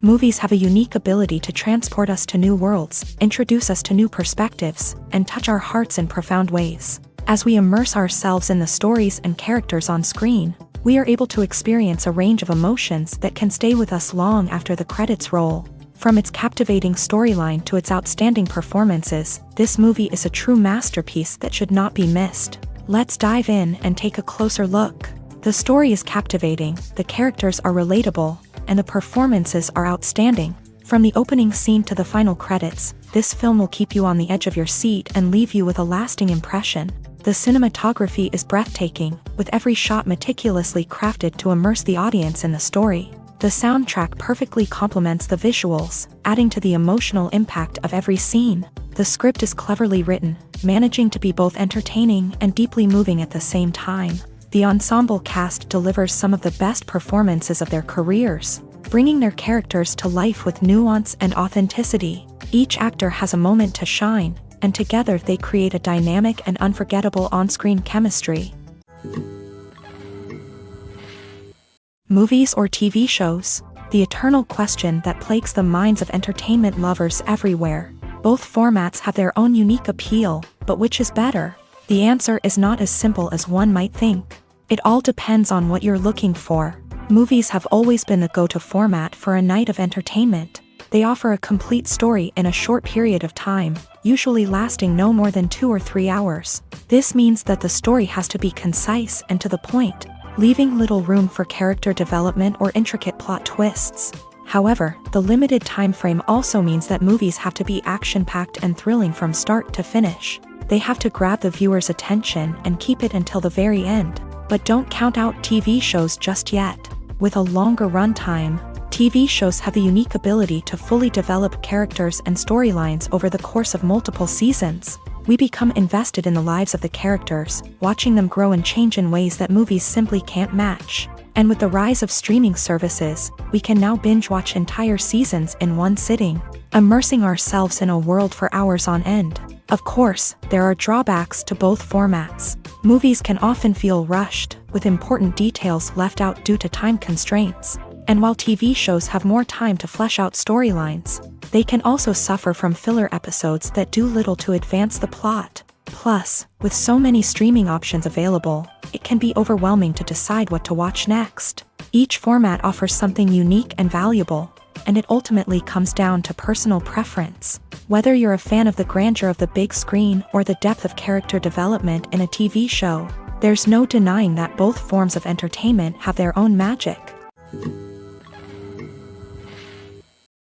Movies have a unique ability to transport us to new worlds, introduce us to new perspectives, and touch our hearts in profound ways. As we immerse ourselves in the stories and characters on screen, we are able to experience a range of emotions that can stay with us long after the credits roll. From its captivating storyline to its outstanding performances, this movie is a true masterpiece that should not be missed. Let's dive in and take a closer look. The story is captivating, the characters are relatable, and the performances are outstanding. From the opening scene to the final credits, this film will keep you on the edge of your seat and leave you with a lasting impression. The cinematography is breathtaking, with every shot meticulously crafted to immerse the audience in the story. The soundtrack perfectly complements the visuals, adding to the emotional impact of every scene. The script is cleverly written, managing to be both entertaining and deeply moving at the same time. The ensemble cast delivers some of the best performances of their careers, bringing their characters to life with nuance and authenticity. Each actor has a moment to shine, and together they create a dynamic and unforgettable on-screen chemistry. Movies or TV shows? The eternal question that plagues the minds of entertainment lovers everywhere. Both formats have their own unique appeal, but which is better? The answer is not as simple as one might think. It all depends on what you're looking for. Movies have always been the go-to format for a night of entertainment. They offer a complete story in a short period of time, usually lasting no more than 2 or 3 hours. This means that the story has to be concise and to the point, leaving little room for character development or intricate plot twists. However, the limited time frame also means that movies have to be action-packed and thrilling from start to finish. They have to grab the viewer's attention and keep it until the very end. But don't count out TV shows just yet. With a longer runtime, TV shows have the unique ability to fully develop characters and storylines over the course of multiple seasons. We become invested in the lives of the characters, watching them grow and change in ways that movies simply can't match. And with the rise of streaming services, we can now binge-watch entire seasons in one sitting, immersing ourselves in a world for hours on end. Of course, there are drawbacks to both formats. Movies can often feel rushed, with important details left out due to time constraints. And while TV shows have more time to flesh out storylines, they can also suffer from filler episodes that do little to advance the plot. Plus, with so many streaming options available, it can be overwhelming to decide what to watch next. Each format offers something unique and valuable, and it ultimately comes down to personal preference. Whether you're a fan of the grandeur of the big screen or the depth of character development in a TV show, there's no denying that both forms of entertainment have their own magic.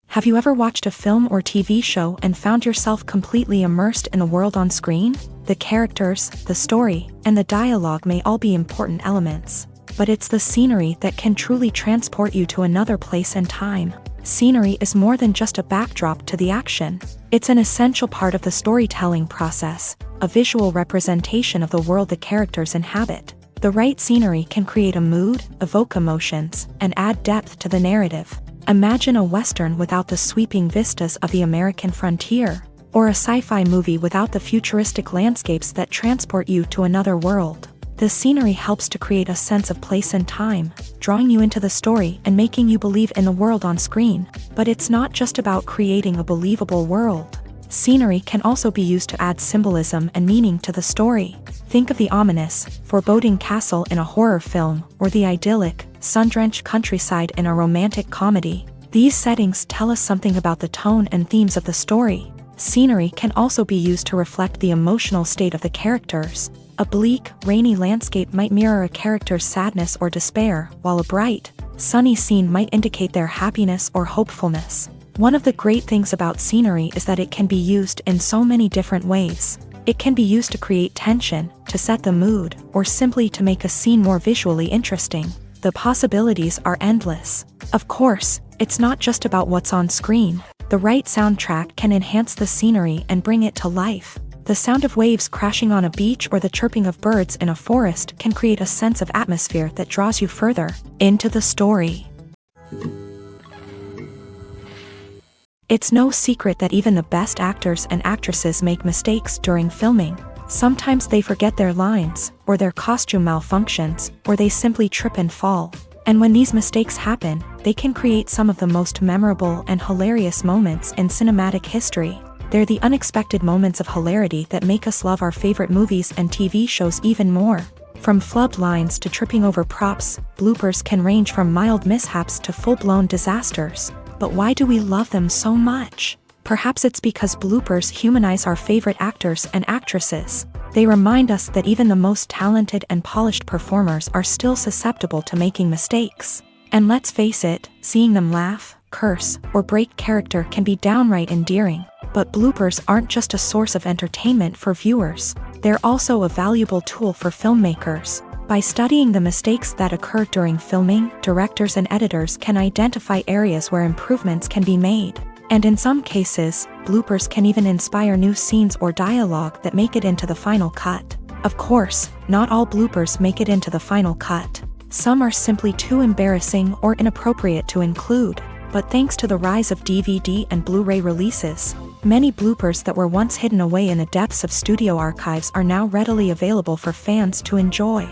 Have you ever watched a film or TV show and found yourself completely immersed in the world on screen? The characters, the story, and the dialogue may all be important elements, but it's the scenery that can truly transport you to another place and time. Scenery is more than just a backdrop to the action. It's an essential part of the storytelling process, a visual representation of the world the characters inhabit. The right scenery can create a mood, evoke emotions, and add depth to the narrative. Imagine a Western without the sweeping vistas of the American frontier, or a sci-fi movie without the futuristic landscapes that transport you to another world. The scenery helps to create a sense of place and time, drawing you into the story and making you believe in the world on screen. But it's not just about creating a believable world. Scenery can also be used to add symbolism and meaning to the story. Think of the ominous, foreboding castle in a horror film, or the idyllic, sun-drenched countryside in a romantic comedy. These settings tell us something about the tone and themes of the story. Scenery can also be used to reflect the emotional state of the characters. A bleak, rainy landscape might mirror a character's sadness or despair, while a bright, sunny scene might indicate their happiness or hopefulness. One of the great things about scenery is that it can be used in so many different ways. It can be used to create tension, to set the mood, or simply to make a scene more visually interesting. The possibilities are endless. Of course, it's not just about what's on screen. The right soundtrack can enhance the scenery and bring it to life. The sound of waves crashing on a beach or the chirping of birds in a forest can create a sense of atmosphere that draws you further into the story. It's no secret that even the best actors and actresses make mistakes during filming. Sometimes they forget their lines, or their costume malfunctions, or they simply trip and fall. And when these mistakes happen, they can create some of the most memorable and hilarious moments in cinematic history. They're the unexpected moments of hilarity that make us love our favorite movies and TV shows even more. From flubbed lines to tripping over props, bloopers can range from mild mishaps to full-blown disasters. But why do we love them so much? Perhaps it's because bloopers humanize our favorite actors and actresses. They remind us that even the most talented and polished performers are still susceptible to making mistakes. And let's face it, seeing them laugh, curse, or break character can be downright endearing. But bloopers aren't just a source of entertainment for viewers. They're also a valuable tool for filmmakers. By studying the mistakes that occur during filming, directors and editors can identify areas where improvements can be made. And in some cases, bloopers can even inspire new scenes or dialogue that make it into the final cut. Of course, not all bloopers make it into the final cut. Some are simply too embarrassing or inappropriate to include. But thanks to the rise of DVD and Blu-ray releases, many bloopers that were once hidden away in the depths of studio archives are now readily available for fans to enjoy.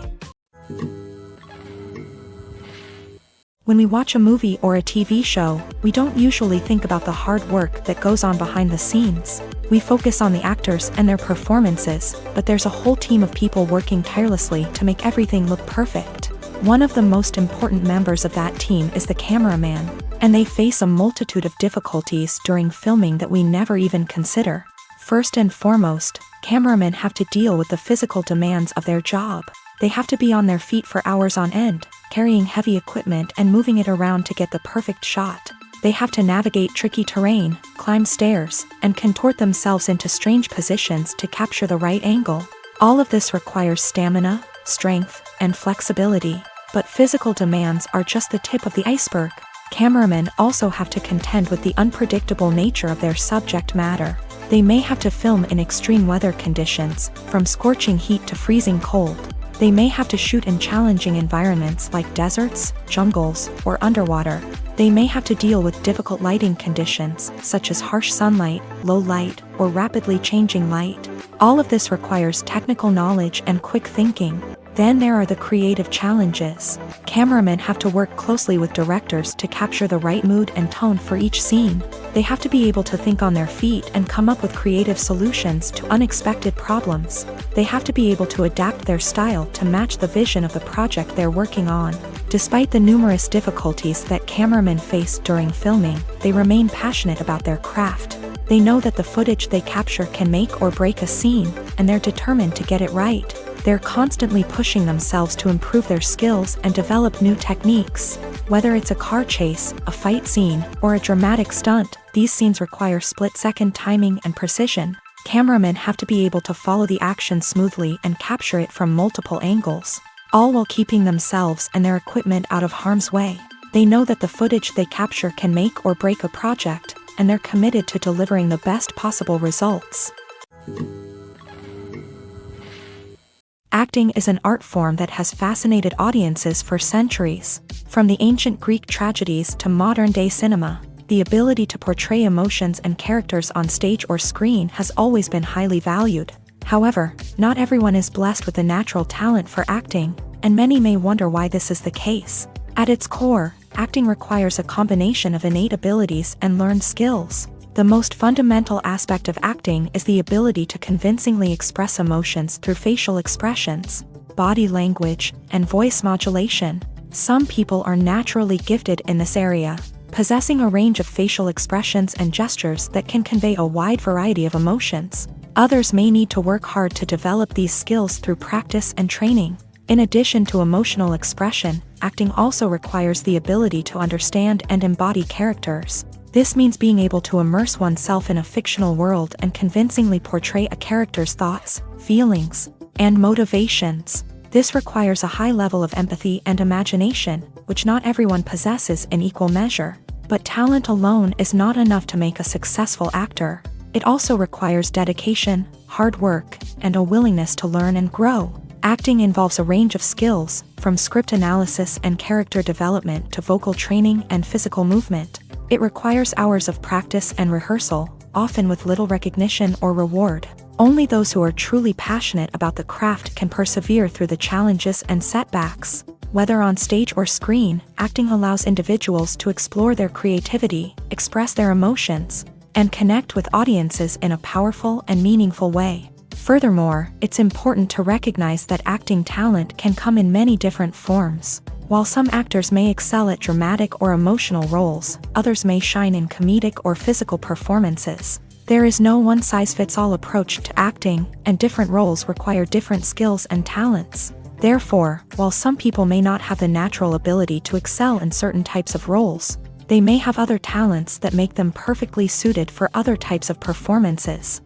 When we watch a movie or a TV show, we don't usually think about the hard work that goes on behind the scenes. We focus on the actors and their performances, but there's a whole team of people working tirelessly to make everything look perfect. One of the most important members of that team is the cameraman, and they face a multitude of difficulties during filming that we never even consider. First and foremost, cameramen have to deal with the physical demands of their job. They have to be on their feet for hours on end, carrying heavy equipment and moving it around to get the perfect shot. They have to navigate tricky terrain, climb stairs, and contort themselves into strange positions to capture the right angle. All of this requires stamina, strength, and flexibility. But physical demands are just the tip of the iceberg. Cameramen also have to contend with the unpredictable nature of their subject matter. They may have to film in extreme weather conditions, from scorching heat to freezing cold. They may have to shoot in challenging environments like deserts, jungles, or underwater. They may have to deal with difficult lighting conditions, such as harsh sunlight, low light, or rapidly changing light. All of this requires technical knowledge and quick thinking. Then there are the creative challenges. Cameramen have to work closely with directors to capture the right mood and tone for each scene. They have to be able to think on their feet and come up with creative solutions to unexpected problems. They have to be able to adapt their style to match the vision of the project they're working on. Despite the numerous difficulties that cameramen face during filming, they remain passionate about their craft. They know that the footage they capture can make or break a scene, and they're determined to get it right. They're constantly pushing themselves to improve their skills and develop new techniques. Whether it's a car chase, a fight scene, or a dramatic stunt, these scenes require split-second timing and precision. Cameramen have to be able to follow the action smoothly and capture it from multiple angles, all while keeping themselves and their equipment out of harm's way. They know that the footage they capture can make or break a project, and they're committed to delivering the best possible results. Acting is an art form that has fascinated audiences for centuries. From the ancient Greek tragedies to modern-day cinema, the ability to portray emotions and characters on stage or screen has always been highly valued. However, not everyone is blessed with the natural talent for acting, and many may wonder why this is the case. At its core, acting requires a combination of innate abilities and learned skills. The most fundamental aspect of acting is the ability to convincingly express emotions through facial expressions, body language, and voice modulation. Some people are naturally gifted in this area, possessing a range of facial expressions and gestures that can convey a wide variety of emotions. Others may need to work hard to develop these skills through practice and training. In addition to emotional expression, acting also requires the ability to understand and embody characters. This means being able to immerse oneself in a fictional world and convincingly portray a character's thoughts, feelings, and motivations. This requires a high level of empathy and imagination, which not everyone possesses in equal measure. But talent alone is not enough to make a successful actor. It also requires dedication, hard work, and a willingness to learn and grow. Acting involves a range of skills, from script analysis and character development to vocal training and physical movement. It requires hours of practice and rehearsal, often with little recognition or reward. Only those who are truly passionate about the craft can persevere through the challenges and setbacks. Whether on stage or screen, acting allows individuals to explore their creativity, express their emotions, and connect with audiences in a powerful and meaningful way. Furthermore, it's important to recognize that acting talent can come in many different forms. While some actors may excel at dramatic or emotional roles, others may shine in comedic or physical performances. There is no one-size-fits-all approach to acting, and different roles require different skills and talents. Therefore, while some people may not have the natural ability to excel in certain types of roles, they may have other talents that make them perfectly suited for other types of performances.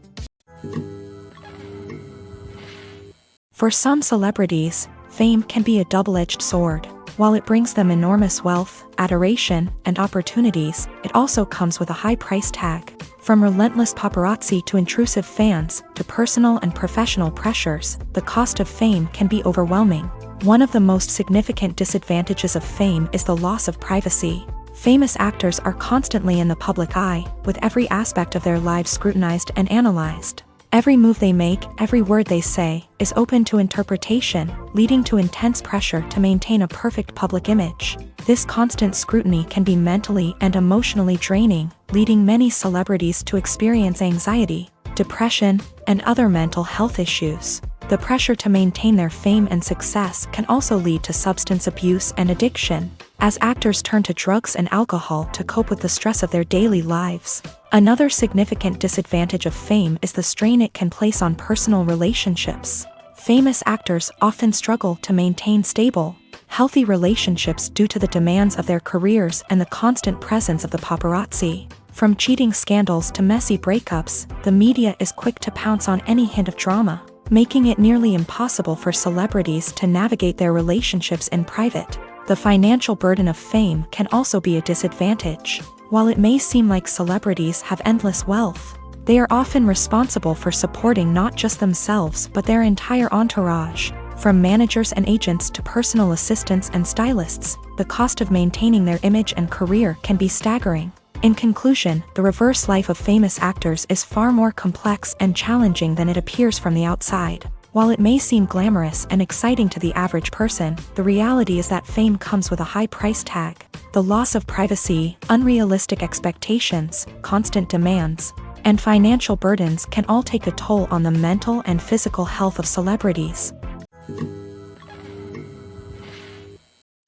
For some celebrities, fame can be a double-edged sword. While it brings them enormous wealth, adoration, and opportunities, it also comes with a high price tag. From relentless paparazzi to intrusive fans, to personal and professional pressures, the cost of fame can be overwhelming. One of the most significant disadvantages of fame is the loss of privacy. Famous actors are constantly in the public eye, with every aspect of their lives scrutinized and analyzed. Every move they make, every word they say, is open to interpretation, leading to intense pressure to maintain a perfect public image. This constant scrutiny can be mentally and emotionally draining, leading many celebrities to experience anxiety, depression, and other mental health issues. The pressure to maintain their fame and success can also lead to substance abuse and addiction, as actors turn to drugs and alcohol to cope with the stress of their daily lives. Another significant disadvantage of fame is the strain it can place on personal relationships. Famous actors often struggle to maintain stable, healthy relationships due to the demands of their careers and the constant presence of the paparazzi. From cheating scandals to messy breakups, the media is quick to pounce on any hint of drama, making it nearly impossible for celebrities to navigate their relationships in private. The financial burden of fame can also be a disadvantage. While it may seem like celebrities have endless wealth, they are often responsible for supporting not just themselves but their entire entourage. From managers and agents to personal assistants and stylists, the cost of maintaining their image and career can be staggering. In conclusion, the reverse life of famous actors is far more complex and challenging than it appears from the outside. While it may seem glamorous and exciting to the average person, the reality is that fame comes with a high price tag. The loss of privacy, unrealistic expectations, constant demands, and financial burdens can all take a toll on the mental and physical health of celebrities.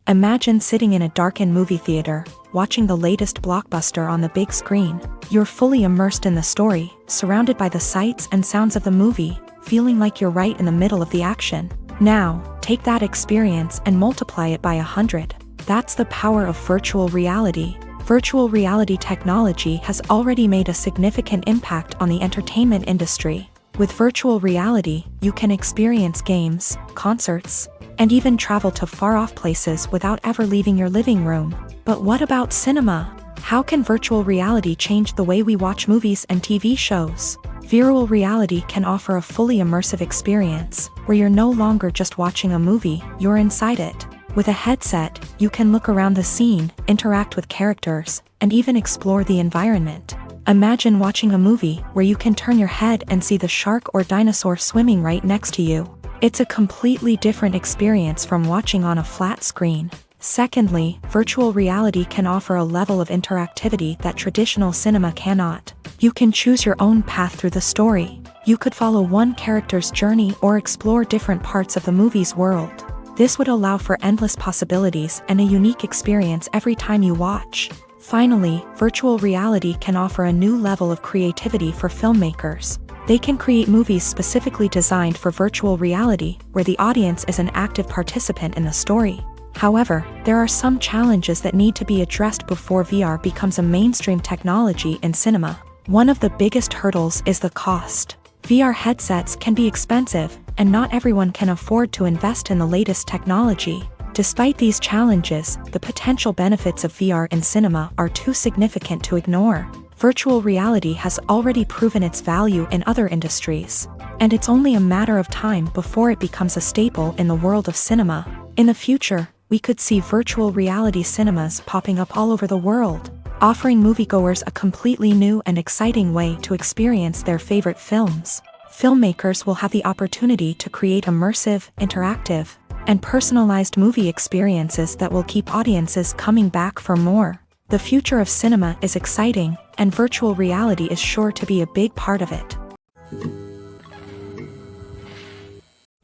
Imagine sitting in a darkened movie theater, watching the latest blockbuster on the big screen. You're fully immersed in the story, surrounded by the sights and sounds of the movie, feeling like you're right in the middle of the action. Now, take that experience and multiply it by 100. That's the power of virtual reality. Virtual reality technology has already made a significant impact on the entertainment industry. With virtual reality, you can experience games, concerts, and even travel to far-off places without ever leaving your living room. But what about cinema? How can virtual reality change the way we watch movies and TV shows? Virtual reality can offer a fully immersive experience, where you're no longer just watching a movie, you're inside it. With a headset, you can look around the scene, interact with characters, and even explore the environment. Imagine watching a movie where you can turn your head and see the shark or dinosaur swimming right next to you. It's a completely different experience from watching on a flat screen. Secondly, virtual reality can offer a level of interactivity that traditional cinema cannot. You can choose your own path through the story. You could follow one character's journey or explore different parts of the movie's world. This would allow for endless possibilities and a unique experience every time you watch. Finally, virtual reality can offer a new level of creativity for filmmakers. They can create movies specifically designed for virtual reality, where the audience is an active participant in the story. However, there are some challenges that need to be addressed before VR becomes a mainstream technology in cinema. One of the biggest hurdles is the cost. VR headsets can be expensive, and not everyone can afford to invest in the latest technology. Despite these challenges, the potential benefits of VR in cinema are too significant to ignore. Virtual reality has already proven its value in other industries, and it's only a matter of time before it becomes a staple in the world of cinema. In the future, we could see virtual reality cinemas popping up all over the world, offering moviegoers a completely new and exciting way to experience their favorite films. Filmmakers will have the opportunity to create immersive, interactive, and personalized movie experiences that will keep audiences coming back for more. The future of cinema is exciting, and virtual reality is sure to be a big part of it.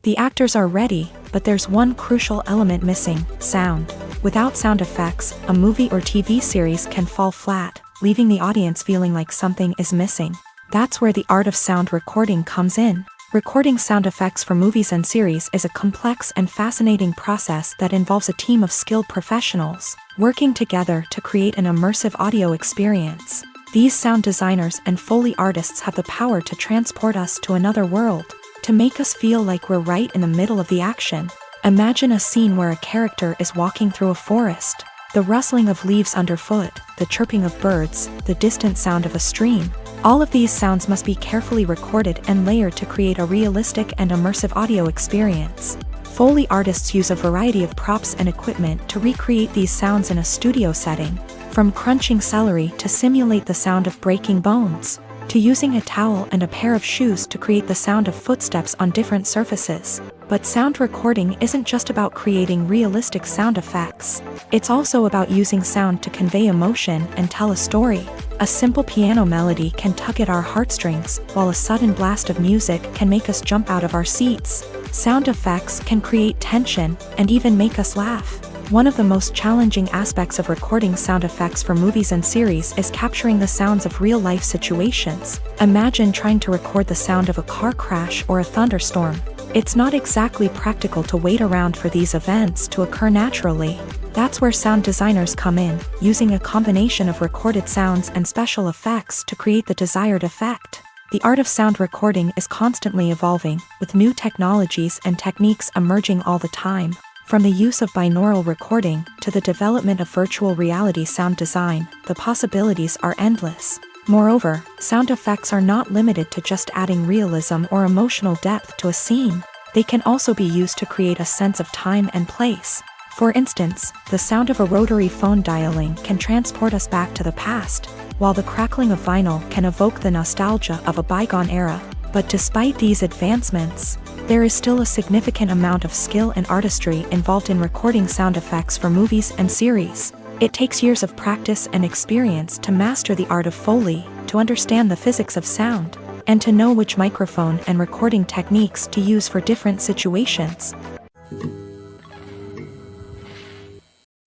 The actors are ready, but there's one crucial element missing: sound. Without sound effects, a movie or TV series can fall flat, leaving the audience feeling like something is missing. That's where the art of sound recording comes in. Recording sound effects for movies and series is a complex and fascinating process that involves a team of skilled professionals working together to create an immersive audio experience. These sound designers and Foley artists have the power to transport us to another world, to make us feel like we're right in the middle of the action. Imagine a scene where a character is walking through a forest. The rustling of leaves underfoot, the chirping of birds, the distant sound of a stream. All of these sounds must be carefully recorded and layered to create a realistic and immersive audio experience. Foley artists use a variety of props and equipment to recreate these sounds in a studio setting, from crunching celery to simulate the sound of breaking bones, to using a towel and a pair of shoes to create the sound of footsteps on different surfaces. But sound recording isn't just about creating realistic sound effects. It's also about using sound to convey emotion and tell a story. A simple piano melody can tug at our heartstrings, while a sudden blast of music can make us jump out of our seats. Sound effects can create tension and even make us laugh. One of the most challenging aspects of recording sound effects for movies and series is capturing the sounds of real-life situations. Imagine trying to record the sound of a car crash or a thunderstorm. It's not exactly practical to wait around for these events to occur naturally. That's where sound designers come in, using a combination of recorded sounds and special effects to create the desired effect. The art of sound recording is constantly evolving, with new technologies and techniques emerging all the time. From the use of binaural recording to the development of virtual reality sound design, the possibilities are endless. Moreover, sound effects are not limited to just adding realism or emotional depth to a scene. They can also be used to create a sense of time and place. For instance, the sound of a rotary phone dialing can transport us back to the past, while the crackling of vinyl can evoke the nostalgia of a bygone era. But despite these advancements, there is still a significant amount of skill and artistry involved in recording sound effects for movies and series. It takes years of practice and experience to master the art of Foley, to understand the physics of sound, and to know which microphone and recording techniques to use for different situations.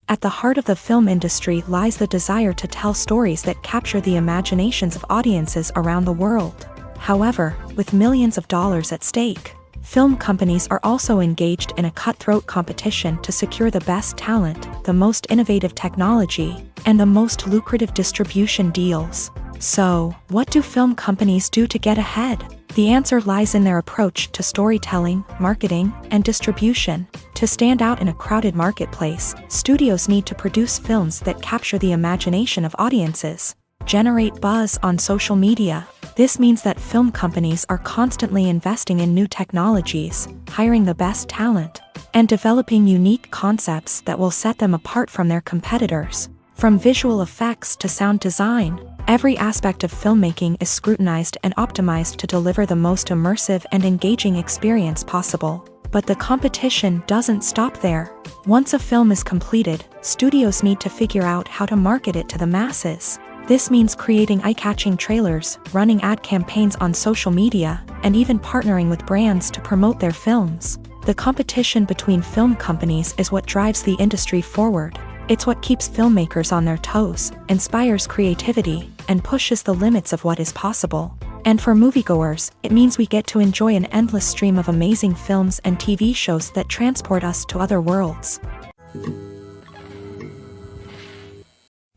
At the heart of the film industry lies the desire to tell stories that capture the imaginations of audiences around the world. However, with millions of dollars at stake, film companies are also engaged in a cutthroat competition to secure the best talent, the most innovative technology, and the most lucrative distribution deals. So, what do film companies do to get ahead? The answer lies in their approach to storytelling, marketing, and distribution. To stand out in a crowded marketplace, studios need to produce films that capture the imagination of audiences, generate buzz on social media. This means that film companies are constantly investing in new technologies, hiring the best talent, and developing unique concepts that will set them apart from their competitors. From visual effects to sound design, every aspect of filmmaking is scrutinized and optimized to deliver the most immersive and engaging experience possible. But the competition doesn't stop there. Once a film is completed, studios need to figure out how to market it to the masses. This means creating eye-catching trailers, running ad campaigns on social media, and even partnering with brands to promote their films. The competition between film companies is what drives the industry forward. It's what keeps filmmakers on their toes, inspires creativity, and pushes the limits of what is possible. And for moviegoers, it means we get to enjoy an endless stream of amazing films and TV shows that transport us to other worlds.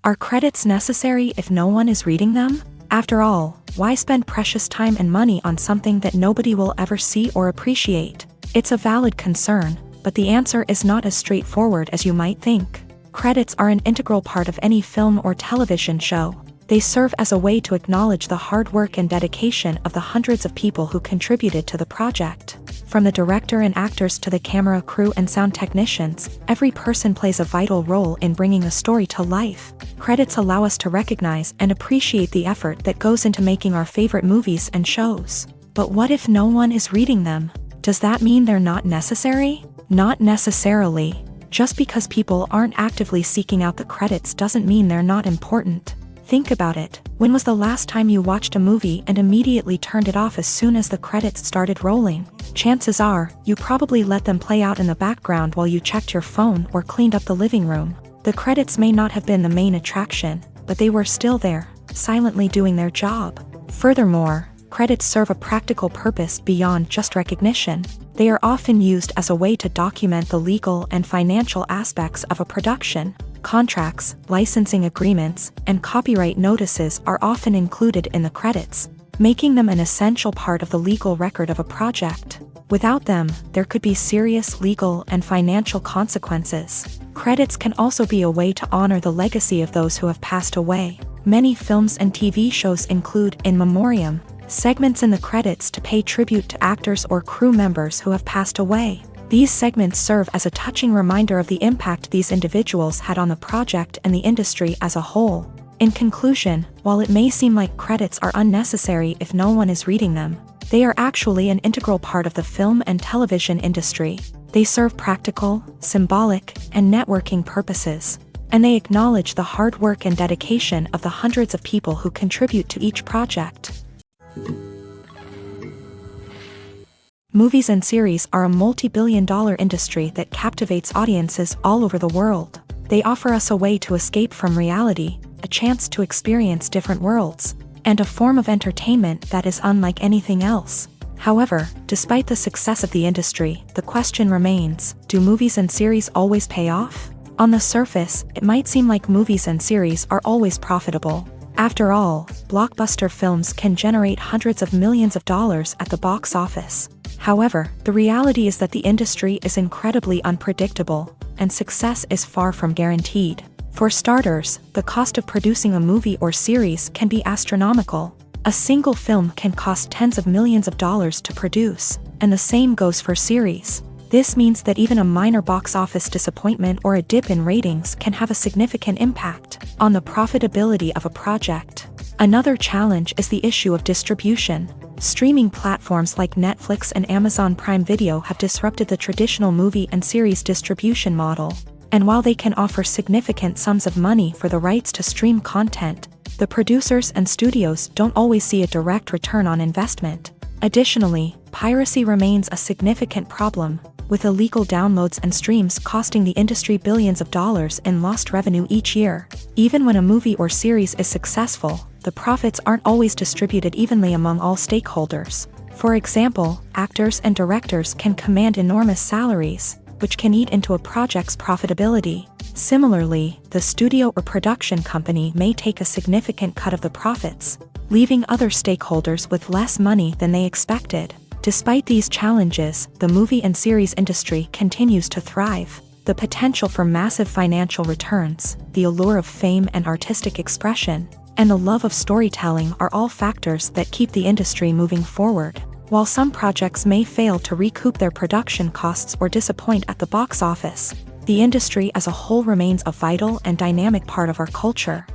Are credits necessary if no one is reading them? After all, why spend precious time and money on something that nobody will ever see or appreciate? It's a valid concern, but the answer is not as straightforward as you might think. Credits are an integral part of any film or television show. They serve as a way to acknowledge the hard work and dedication of the hundreds of people who contributed to the project. From the director and actors to the camera crew and sound technicians, every person plays a vital role in bringing a story to life. Credits allow us to recognize and appreciate the effort that goes into making our favorite movies and shows. But what if no one is reading them? Does that mean they're not necessary? Not necessarily. Just because people aren't actively seeking out the credits doesn't mean they're not important. Think about it. When was the last time you watched a movie and immediately turned it off as soon as the credits started rolling? Chances are, you probably let them play out in the background while you checked your phone or cleaned up the living room. The credits may not have been the main attraction, but they were still there, silently doing their job. Furthermore, credits serve a practical purpose beyond just recognition. They are often used as a way to document the legal and financial aspects of a production. Contracts, licensing agreements, and copyright notices are often included in the credits, making them an essential part of the legal record of a project. Without them, there could be serious legal and financial consequences. Credits can also be a way to honor the legacy of those who have passed away. Many films and TV shows include in memoriam segments in the credits to pay tribute to actors or crew members who have passed away. These segments serve as a touching reminder of the impact these individuals had on the project and the industry as a whole. In conclusion, while it may seem like credits are unnecessary if no one is reading them, they are actually an integral part of the film and television industry. They serve practical, symbolic, and networking purposes, and they acknowledge the hard work and dedication of the hundreds of people who contribute to each project. Movies and series are a multi-billion-dollar industry that captivates audiences all over the world. They offer us a way to escape from reality, a chance to experience different worlds, and a form of entertainment that is unlike anything else. However, despite the success of the industry, the question remains, do movies and series always pay off? On the surface, it might seem like movies and series are always profitable. After all, blockbuster films can generate hundreds of millions of dollars at the box office. However, the reality is that the industry is incredibly unpredictable, and success is far from guaranteed. For starters, the cost of producing a movie or series can be astronomical. A single film can cost tens of millions of dollars to produce, and the same goes for series. This means that even a minor box office disappointment or a dip in ratings can have a significant impact on the profitability of a project. Another challenge is the issue of distribution. Streaming platforms like Netflix and Amazon Prime Video have disrupted the traditional movie and series distribution model. And while they can offer significant sums of money for the rights to stream content, the producers and studios don't always see a direct return on investment. Additionally, piracy remains a significant problem, with illegal downloads and streams costing the industry billions of dollars in lost revenue each year. Even when a movie or series is successful, the profits aren't always distributed evenly among all stakeholders. For example, actors and directors can command enormous salaries, which can eat into a project's profitability. Similarly, the studio or production company may take a significant cut of the profits, leaving other stakeholders with less money than they expected. Despite these challenges, the movie and series industry continues to thrive. The potential for massive financial returns, the allure of fame and artistic expression, and the love of storytelling are all factors that keep the industry moving forward. While some projects may fail to recoup their production costs or disappoint at the box office, the industry as a whole remains a vital and dynamic part of our culture.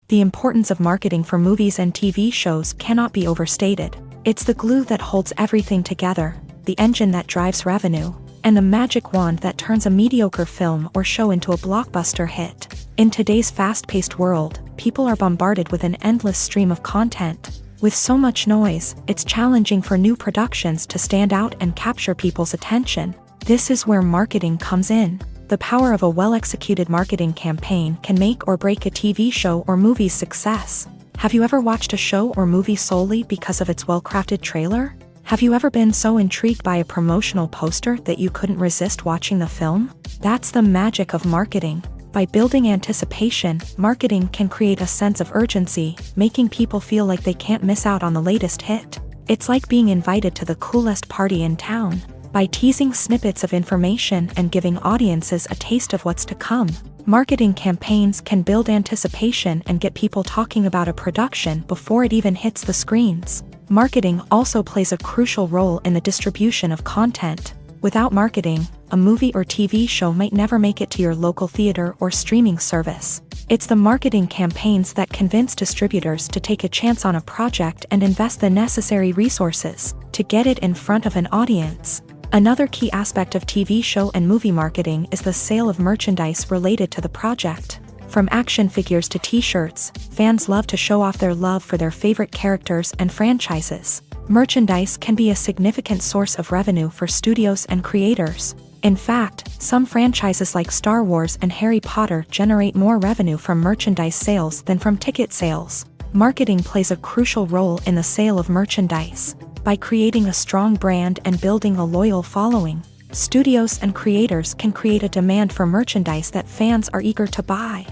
The importance of marketing for movies and TV shows cannot be overstated. It's the glue that holds everything together, the engine that drives revenue, and the magic wand that turns a mediocre film or show into a blockbuster hit. In today's fast-paced world, people are bombarded with an endless stream of content. With so much noise, it's challenging for new productions to stand out and capture people's attention. This is where marketing comes in. The power of a well-executed marketing campaign can make or break a TV show or movie's success. Have you ever watched a show or movie solely because of its well-crafted trailer? Have you ever been so intrigued by a promotional poster that you couldn't resist watching the film? That's the magic of marketing. By building anticipation, marketing can create a sense of urgency, making people feel like they can't miss out on the latest hit. It's like being invited to the coolest party in town. By teasing snippets of information and giving audiences a taste of what's to come, marketing campaigns can build anticipation and get people talking about a production before it even hits the screens. Marketing also plays a crucial role in the distribution of content. Without marketing, a movie or TV show might never make it to your local theater or streaming service. It's the marketing campaigns that convince distributors to take a chance on a project and invest the necessary resources to get it in front of an audience. Another key aspect of TV show and movie marketing is the sale of merchandise related to the project. From action figures to t-shirts, fans love to show off their love for their favorite characters and franchises. Merchandise can be a significant source of revenue for studios and creators. In fact, some franchises like Star Wars and Harry Potter generate more revenue from merchandise sales than from ticket sales. Marketing plays a crucial role in the sale of merchandise. By creating a strong brand and building a loyal following, studios and creators can create a demand for merchandise that fans are eager to buy.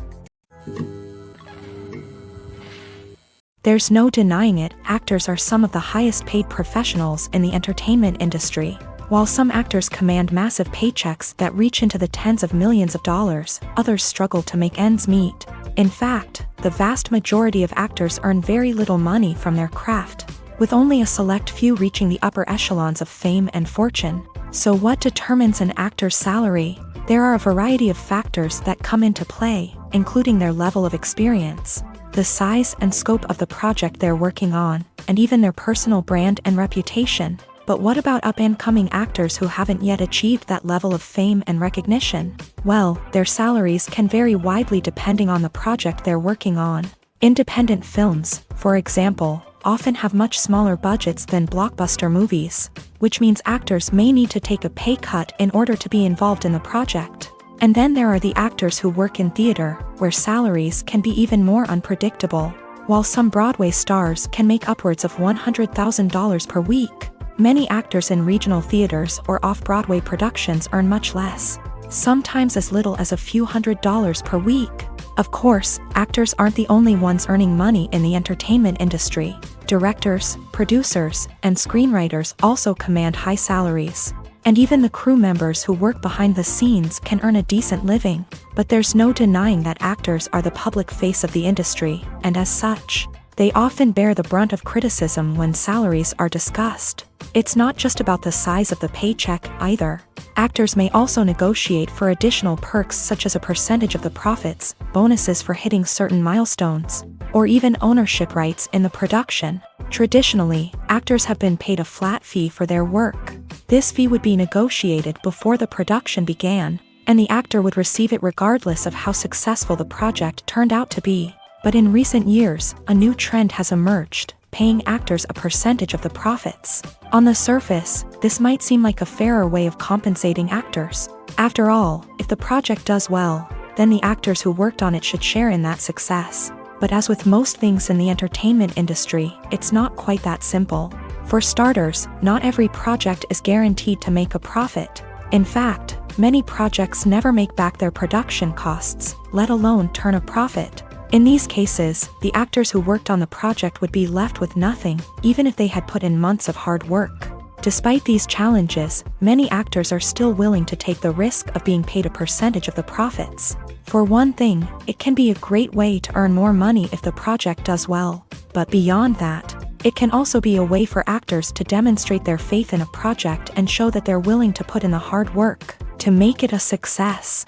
There's no denying it, actors are some of the highest paid professionals in the entertainment industry. While some actors command massive paychecks that reach into the tens of millions of dollars, others struggle to make ends meet. In fact, the vast majority of actors earn very little money from their craft, with only a select few reaching the upper echelons of fame and fortune. So what determines an actor's salary? There are a variety of factors that come into play, including their level of experience, the size and scope of the project they're working on, and even their personal brand and reputation. But what about up-and-coming actors who haven't yet achieved that level of fame and recognition? Well, their salaries can vary widely depending on the project they're working on. Independent films, for example, often have much smaller budgets than blockbuster movies, which means actors may need to take a pay cut in order to be involved in the project. And then there are the actors who work in theater, where salaries can be even more unpredictable. While some Broadway stars can make upwards of $100,000 per week, many actors in regional theaters or off-Broadway productions earn much less, sometimes as little as a few $100s per week. Of course, actors aren't the only ones earning money in the entertainment industry. Directors, producers, and screenwriters also command high salaries. And even the crew members who work behind the scenes can earn a decent living. But there's no denying that actors are the public face of the industry, and as such, they often bear the brunt of criticism when salaries are discussed. It's not just about the size of the paycheck, either. Actors may also negotiate for additional perks such as a percentage of the profits, bonuses for hitting certain milestones, or even ownership rights in the production. Traditionally, actors have been paid a flat fee for their work. This fee would be negotiated before the production began, and the actor would receive it regardless of how successful the project turned out to be. But in recent years, a new trend has emerged, paying actors a percentage of the profits. On the surface, this might seem like a fairer way of compensating actors. After all, if the project does well, then the actors who worked on it should share in that success. But as with most things in the entertainment industry, it's not quite that simple. For starters, not every project is guaranteed to make a profit. In fact, many projects never make back their production costs, let alone turn a profit. In these cases, the actors who worked on the project would be left with nothing, even if they had put in months of hard work. Despite these challenges, many actors are still willing to take the risk of being paid a percentage of the profits. For one thing, it can be a great way to earn more money if the project does well. But beyond that, it can also be a way for actors to demonstrate their faith in a project and show that they're willing to put in the hard work to make it a success.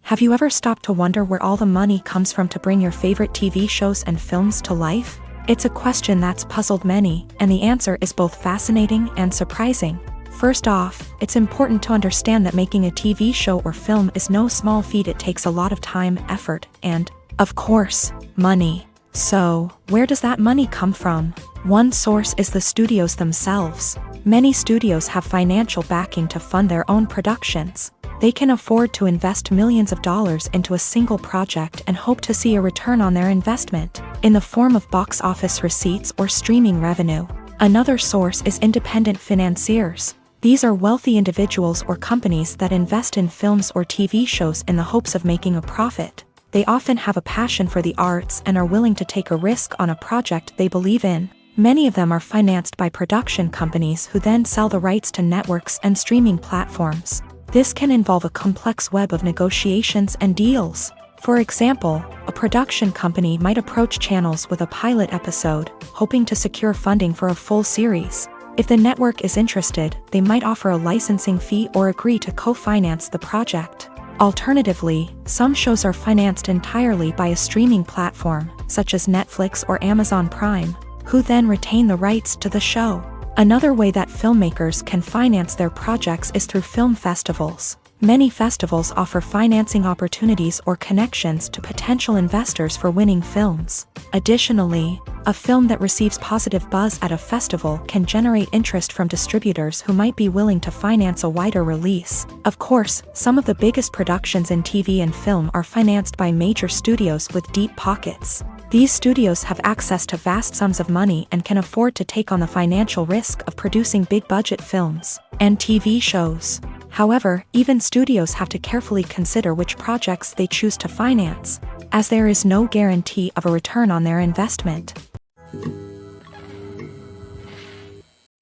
Have you ever stopped to wonder where all the money comes from to bring your favorite TV shows and films to life? It's a question that's puzzled many, and the answer is both fascinating and surprising. First off, it's important to understand that making a TV show or film is no small feat. It takes a lot of time, effort, and, of course, money. So, where does that money come from? One source is the studios themselves. Many studios have financial backing to fund their own productions. They can afford to invest millions of dollars into a single project and hope to see a return on their investment, in the form of box office receipts or streaming revenue. Another source is independent financiers. These are wealthy individuals or companies that invest in films or TV shows in the hopes of making a profit. They often have a passion for the arts and are willing to take a risk on a project they believe in. Many of them are financed by production companies who then sell the rights to networks and streaming platforms. This can involve a complex web of negotiations and deals. For example, a production company might approach channels with a pilot episode, hoping to secure funding for a full series. If the network is interested, they might offer a licensing fee or agree to co-finance the project. Alternatively, some shows are financed entirely by a streaming platform, such as Netflix or Amazon Prime, who then retain the rights to the show. Another way that filmmakers can finance their projects is through film festivals. Many festivals offer financing opportunities or connections to potential investors for winning films. Additionally, a film that receives positive buzz at a festival can generate interest from distributors who might be willing to finance a wider release. Of course, some of the biggest productions in TV and film are financed by major studios with deep pockets. These studios have access to vast sums of money and can afford to take on the financial risk of producing big-budget films and TV shows. However, even studios have to carefully consider which projects they choose to finance, as there is no guarantee of a return on their investment.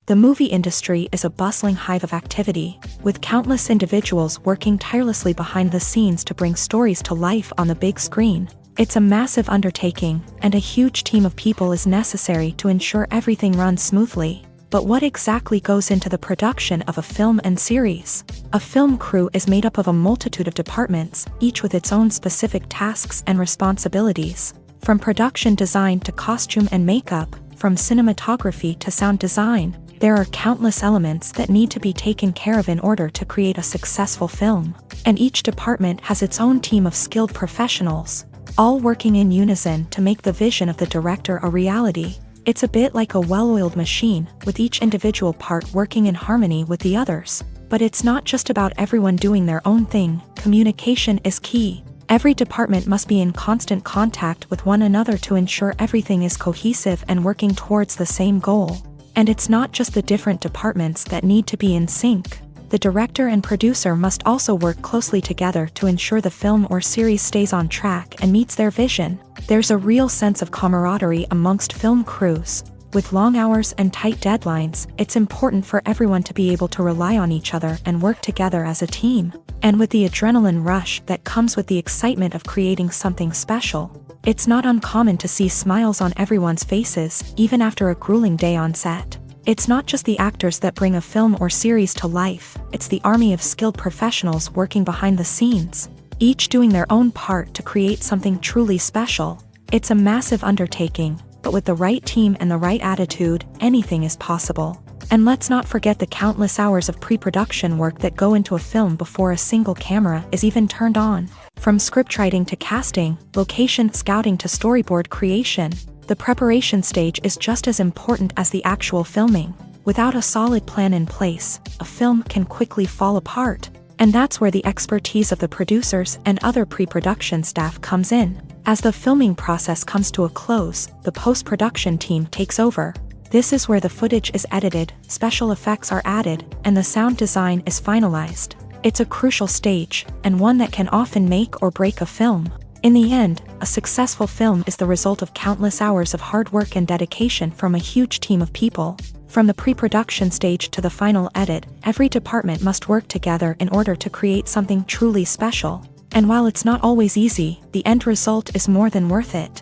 The movie industry is a bustling hive of activity, with countless individuals working tirelessly behind the scenes to bring stories to life on the big screen. It's a massive undertaking, and a huge team of people is necessary to ensure everything runs smoothly. But what exactly goes into the production of a film and series? A film crew is made up of a multitude of departments, each with its own specific tasks and responsibilities. From production design to costume and makeup, from cinematography to sound design, there are countless elements that need to be taken care of in order to create a successful film. And each department has its own team of skilled professionals, all working in unison to make the vision of the director a reality. It's a bit like a well-oiled machine, with each individual part working in harmony with the others. But it's not just about everyone doing their own thing. Communication is key. Every department must be in constant contact with one another to ensure everything is cohesive and working towards the same goal. And it's not just the different departments that need to be in sync. The director and producer must also work closely together to ensure the film or series stays on track and meets their vision. There's a real sense of camaraderie amongst film crews. With long hours and tight deadlines, it's important for everyone to be able to rely on each other and work together as a team. And with the adrenaline rush that comes with the excitement of creating something special, it's not uncommon to see smiles on everyone's faces, even after a grueling day on set. It's not just the actors that bring a film or series to life, it's the army of skilled professionals working behind the scenes, each doing their own part to create something truly special. It's a massive undertaking, but with the right team and the right attitude, anything is possible. And let's not forget the countless hours of pre-production work that go into a film before a single camera is even turned on. From scriptwriting to casting, location scouting to storyboard creation, the preparation stage is just as important as the actual filming. Without a solid plan in place, a film can quickly fall apart. And that's where the expertise of the producers and other pre-production staff comes in. As the filming process comes to a close, the post-production team takes over. This is where the footage is edited, special effects are added, and the sound design is finalized. It's a crucial stage, and one that can often make or break a film. In the end, a successful film is the result of countless hours of hard work and dedication from a huge team of people. From the pre-production stage to the final edit, every department must work together in order to create something truly special. And while it's not always easy, the end result is more than worth it.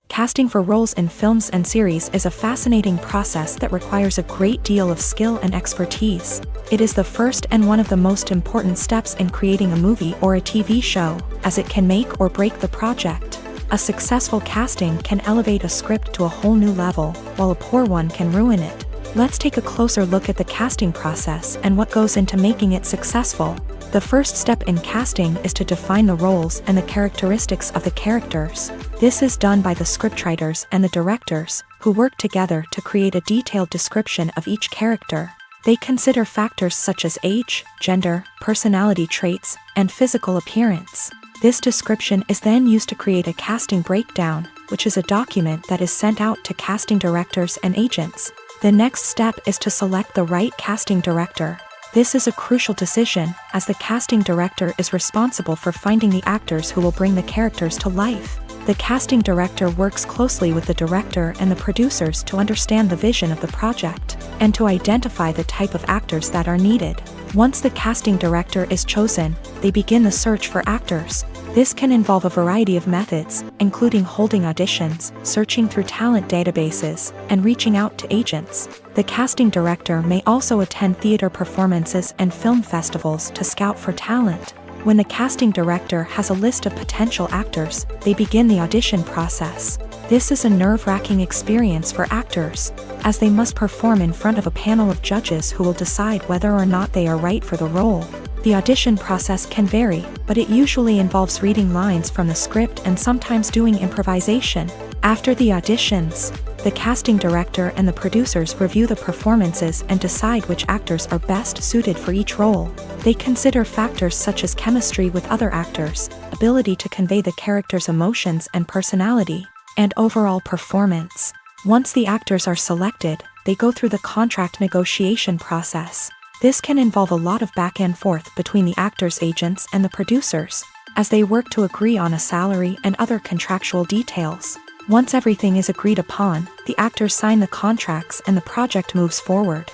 Casting for roles in films and series is a fascinating process that requires a great deal of skill and expertise. It is the first and one of the most important steps in creating a movie or a TV show, as it can make or break the project. A successful casting can elevate a script to a whole new level, while a poor one can ruin it. Let's take a closer look at the casting process and what goes into making it successful. The first step in casting is to define the roles and the characteristics of the characters. This is done by the scriptwriters and the directors, who work together to create a detailed description of each character. They consider factors such as age, gender, personality traits, and physical appearance. This description is then used to create a casting breakdown, which is a document that is sent out to casting directors and agents. The next step is to select the right casting director. This is a crucial decision, as the casting director is responsible for finding the actors who will bring the characters to life. The casting director works closely with the director and the producers to understand the vision of the project, and to identify the type of actors that are needed. Once the casting director is chosen, they begin the search for actors. This can involve a variety of methods, including holding auditions, searching through talent databases, and reaching out to agents. The casting director may also attend theater performances and film festivals to scout for talent. When the casting director has a list of potential actors, they begin the audition process. This is a nerve-wracking experience for actors, as they must perform in front of a panel of judges who will decide whether or not they are right for the role. The audition process can vary, but it usually involves reading lines from the script and sometimes doing improvisation. After the auditions, the casting director and the producers review the performances and decide which actors are best suited for each role. They consider factors such as chemistry with other actors, ability to convey the character's emotions and personality, and overall performance. Once the actors are selected, they go through the contract negotiation process. This can involve a lot of back and forth between the actors' agents and the producers, as they work to agree on a salary and other contractual details. Once everything is agreed upon, the actors sign the contracts and the project moves forward.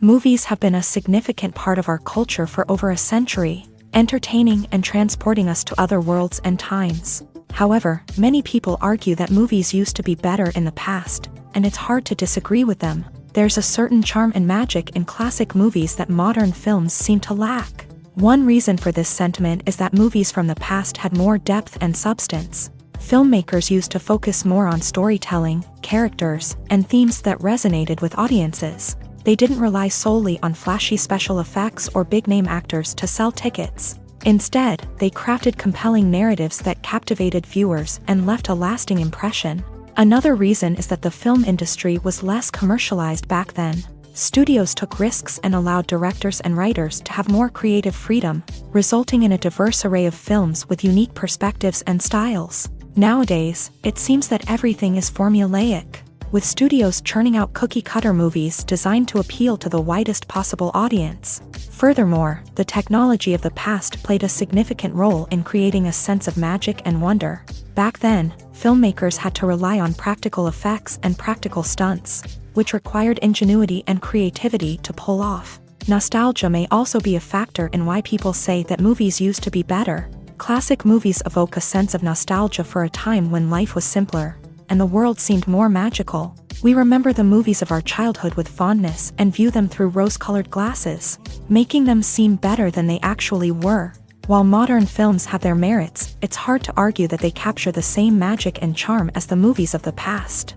Movies have been a significant part of our culture for over a century, entertaining and transporting us to other worlds and times. However, many people argue that movies used to be better in the past, and it's hard to disagree with them. There's a certain charm and magic in classic movies that modern films seem to lack. One reason for this sentiment is that movies from the past had more depth and substance. Filmmakers used to focus more on storytelling, characters, and themes that resonated with audiences. They didn't rely solely on flashy special effects or big-name actors to sell tickets. Instead, they crafted compelling narratives that captivated viewers and left a lasting impression. Another reason is that the film industry was less commercialized back then. Studios took risks and allowed directors and writers to have more creative freedom, resulting in a diverse array of films with unique perspectives and styles. Nowadays, it seems that everything is formulaic, with studios churning out cookie-cutter movies designed to appeal to the widest possible audience. Furthermore, the technology of the past played a significant role in creating a sense of magic and wonder. Back then, filmmakers had to rely on practical effects and practical stunts, which required ingenuity and creativity to pull off. Nostalgia may also be a factor in why people say that movies used to be better. Classic movies evoke a sense of nostalgia for a time when life was simpler, and the world seemed more magical. We remember the movies of our childhood with fondness and view them through rose-colored glasses, making them seem better than they actually were. While modern films have their merits, it's hard to argue that they capture the same magic and charm as the movies of the past.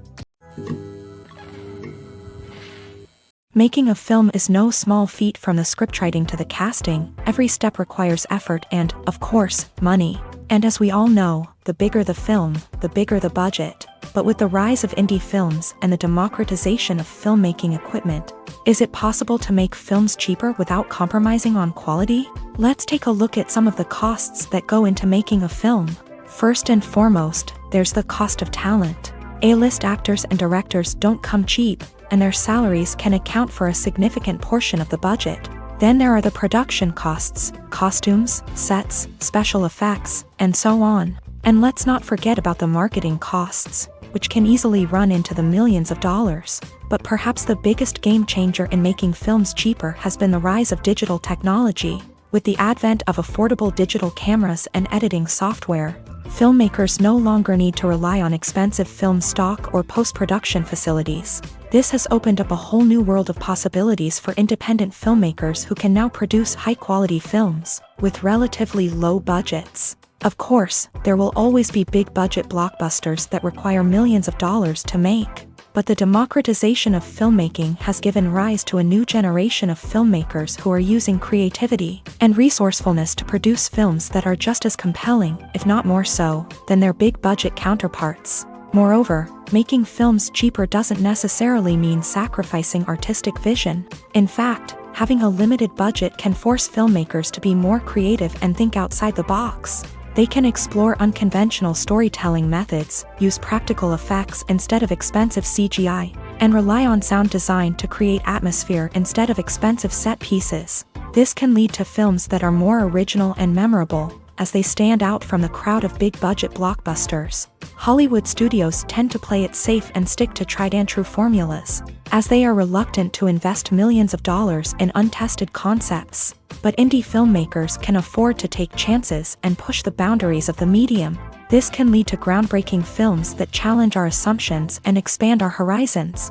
Making a film is no small feat. From the scriptwriting to the casting, every step requires effort and, of course, money. And as we all know, the bigger the film, the bigger the budget. But with the rise of indie films and the democratization of filmmaking equipment, is it possible to make films cheaper without compromising on quality? Let's take a look at some of the costs that go into making a film. First and foremost, there's the cost of talent. A-list actors and directors don't come cheap, and their salaries can account for a significant portion of the budget. Then there are the production costs, costumes, sets, special effects, and so on. And let's not forget about the marketing costs, which can easily run into the millions of dollars. But perhaps the biggest game changer in making films cheaper has been the rise of digital technology. With the advent of affordable digital cameras and editing software, filmmakers no longer need to rely on expensive film stock or post-production facilities. This has opened up a whole new world of possibilities for independent filmmakers who can now produce high-quality films with relatively low budgets. Of course, there will always be big-budget blockbusters that require millions of dollars to make. But the democratization of filmmaking has given rise to a new generation of filmmakers who are using creativity and resourcefulness to produce films that are just as compelling, if not more so, than their big-budget counterparts. Moreover, making films cheaper doesn't necessarily mean sacrificing artistic vision. In fact, having a limited budget can force filmmakers to be more creative and think outside the box. They can explore unconventional storytelling methods, use practical effects instead of expensive CGI, and rely on sound design to create atmosphere instead of expensive set pieces. This can lead to films that are more original and memorable, as they stand out from the crowd of big-budget blockbusters. Hollywood studios tend to play it safe and stick to tried-and-true formulas, as they are reluctant to invest millions of dollars in untested concepts. but indie filmmakers can afford to take chances and push the boundaries of the medium. This can lead to groundbreaking films that challenge our assumptions and expand our horizons.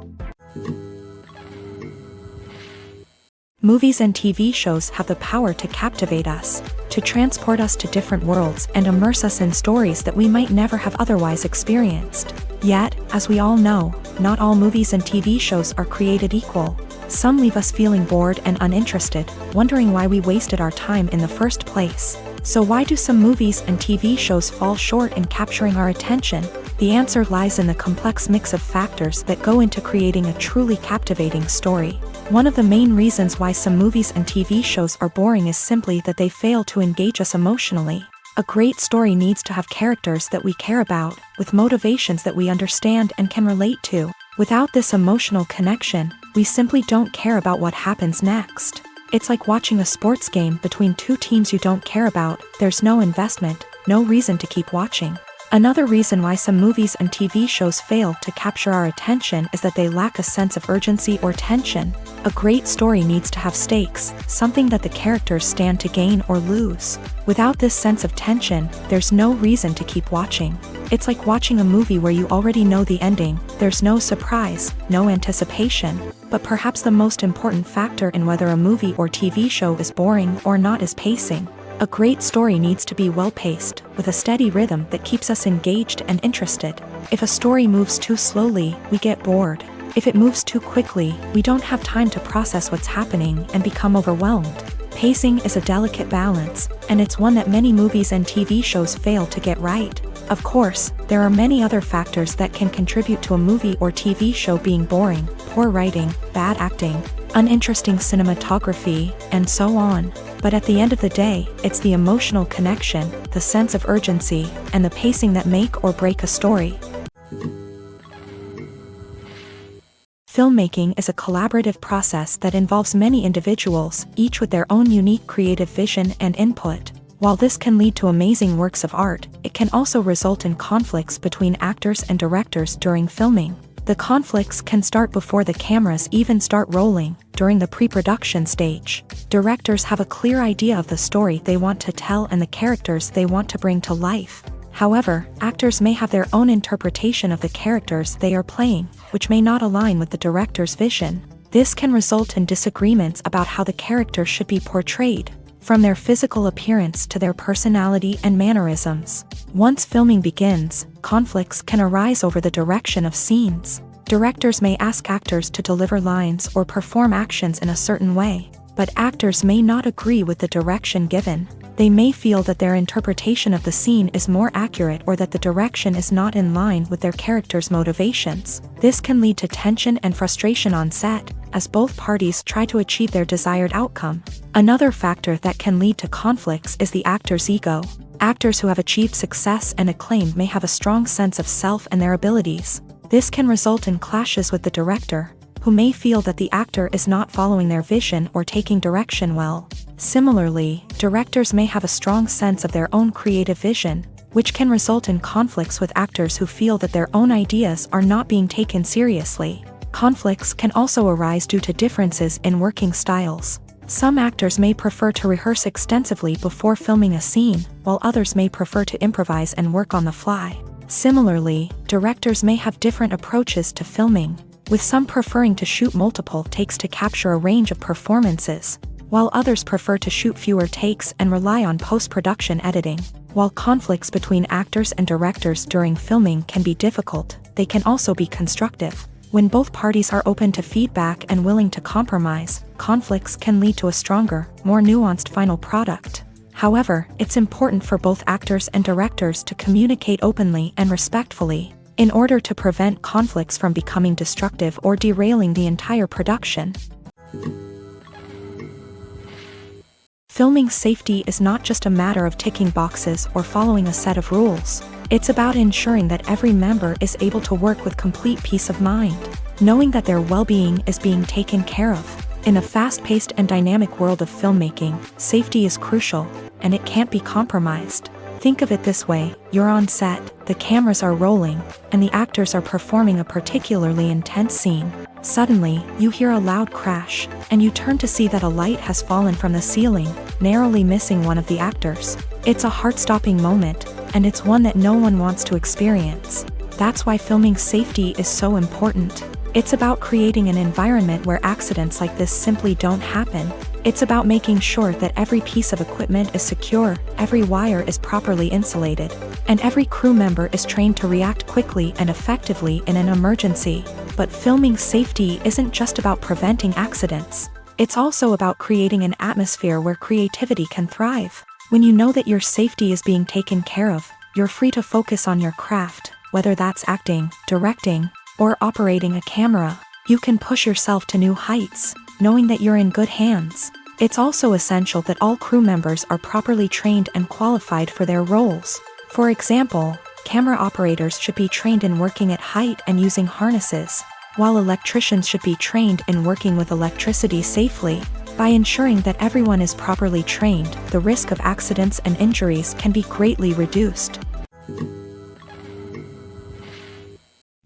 Movies and TV shows have the power to captivate us, to transport us to different worlds and immerse us in stories that we might never have otherwise experienced. Yet, as we all know, not all movies and TV shows are created equal. Some leave us feeling bored and uninterested, wondering why we wasted our time in the first place. So why do some movies and TV shows fall short in capturing our attention? The answer lies in the complex mix of factors that go into creating a truly captivating story. One of the main reasons why some movies and TV shows are boring is simply that they fail to engage us emotionally. A great story needs to have characters that we care about, with motivations that we understand and can relate to. Without this emotional connection, we simply don't care about what happens next. It's like watching a sports game between two teams you don't care about. There's no investment, no reason to keep watching. Another reason why some movies and TV shows fail to capture our attention is that they lack a sense of urgency or tension. A great story needs to have stakes, something that the characters stand to gain or lose. Without this sense of tension, there's no reason to keep watching. It's like watching a movie where you already know the ending. There's no surprise, no anticipation. But perhaps the most important factor in whether a movie or TV show is boring or not is pacing. A great story needs to be well-paced, with a steady rhythm that keeps us engaged and interested. If a story moves too slowly, we get bored. If it moves too quickly, we don't have time to process what's happening and become overwhelmed. Pacing is a delicate balance, and it's one that many movies and TV shows fail to get right. Of course, there are many other factors that can contribute to a movie or TV show being boring: poor writing, bad acting, uninteresting cinematography, and so on. But at the end of the day, it's the emotional connection, the sense of urgency, and the pacing that make or break a story. Filmmaking is a collaborative process that involves many individuals, each with their own unique creative vision and input. While this can lead to amazing works of art, it can also result in conflicts between actors and directors during filming. The conflicts can start before the cameras even start rolling, during the pre-production stage. Directors have a clear idea of the story they want to tell and the characters they want to bring to life. However, actors may have their own interpretation of the characters they are playing, which may not align with the director's vision. This can result in disagreements about how the characters should be portrayed, from their physical appearance to their personality and mannerisms. Once filming begins, conflicts can arise over the direction of scenes. Directors may ask actors to deliver lines or perform actions in a certain way, but actors may not agree with the direction given. They may feel that their interpretation of the scene is more accurate or that the direction is not in line with their character's motivations. This can lead to tension and frustration on set, as both parties try to achieve their desired outcome. Another factor that can lead to conflicts is the actor's ego. Actors who have achieved success and acclaim may have a strong sense of self and their abilities. This can result in clashes with the director, who may feel that the actor is not following their vision or taking direction well. Similarly, directors may have a strong sense of their own creative vision, which can result in conflicts with actors who feel that their own ideas are not being taken seriously. Conflicts can also arise due to differences in working styles. Some actors may prefer to rehearse extensively before filming a scene, while others may prefer to improvise and work on the fly. Similarly, directors may have different approaches to filming, with some preferring to shoot multiple takes to capture a range of performances, while others prefer to shoot fewer takes and rely on post-production editing. While conflicts between actors and directors during filming can be difficult, they can also be constructive. When both parties are open to feedback and willing to compromise, conflicts can lead to a stronger, more nuanced final product. However, it's important for both actors and directors to communicate openly and respectfully, in order to prevent conflicts from becoming destructive or derailing the entire production. Filming safety is not just a matter of ticking boxes or following a set of rules. It's about ensuring that every member is able to work with complete peace of mind, knowing that their well-being is being taken care of. In a fast-paced and dynamic world of filmmaking, safety is crucial, and it can't be compromised. Think of it this way, you're on set, the cameras are rolling, and the actors are performing a particularly intense scene. Suddenly, you hear a loud crash, and you turn to see that a light has fallen from the ceiling, narrowly missing one of the actors. It's a heart-stopping moment, and it's one that no one wants to experience. That's why filming safety is so important. It's about creating an environment where accidents like this simply don't happen. It's about making sure that every piece of equipment is secure, every wire is properly insulated, and every crew member is trained to react quickly and effectively in an emergency. But filming safety isn't just about preventing accidents. It's also about creating an atmosphere where creativity can thrive. When you know that your safety is being taken care of, you're free to focus on your craft, whether that's acting, directing, or operating a camera. You can push yourself to new heights, knowing that you're in good hands. It's also essential that all crew members are properly trained and qualified for their roles. For example, camera operators should be trained in working at height and using harnesses, while electricians should be trained in working with electricity safely. By ensuring that everyone is properly trained, the risk of accidents and injuries can be greatly reduced.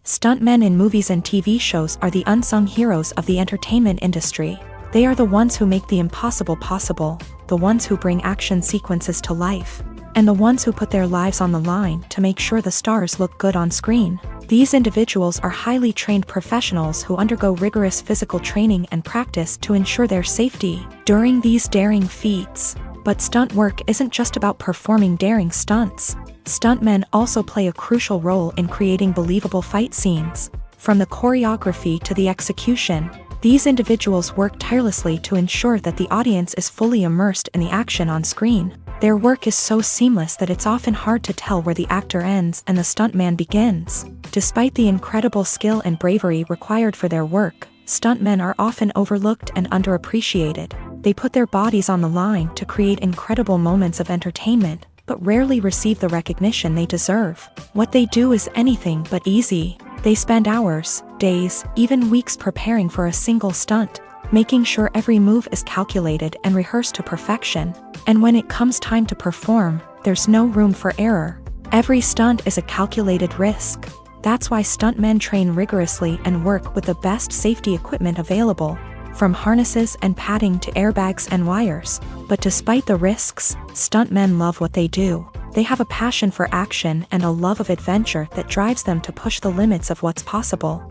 Stuntmen in movies and TV shows are the unsung heroes of the entertainment industry. They are the ones who make the impossible possible, the ones who bring action sequences to life, and the ones who put their lives on the line to make sure the stars look good on screen. These individuals are highly trained professionals who undergo rigorous physical training and practice to ensure their safety during these daring feats. But stunt work isn't just about performing daring stunts. Stuntmen also play a crucial role in creating believable fight scenes. From the choreography to the execution, these individuals work tirelessly to ensure that the audience is fully immersed in the action on screen. Their work is so seamless that it's often hard to tell where the actor ends and the stuntman begins. Despite the incredible skill and bravery required for their work, stuntmen are often overlooked and underappreciated. They put their bodies on the line to create incredible moments of entertainment, but rarely receive the recognition they deserve. What they do is anything but easy. They spend hours, days, even weeks preparing for a single stunt, making sure every move is calculated and rehearsed to perfection. And when it comes time to perform, there's no room for error. Every stunt is a calculated risk. That's why stuntmen train rigorously and work with the best safety equipment available, from harnesses and padding to airbags and wires. But despite the risks, stuntmen love what they do. They have a passion for action and a love of adventure that drives them to push the limits of what's possible.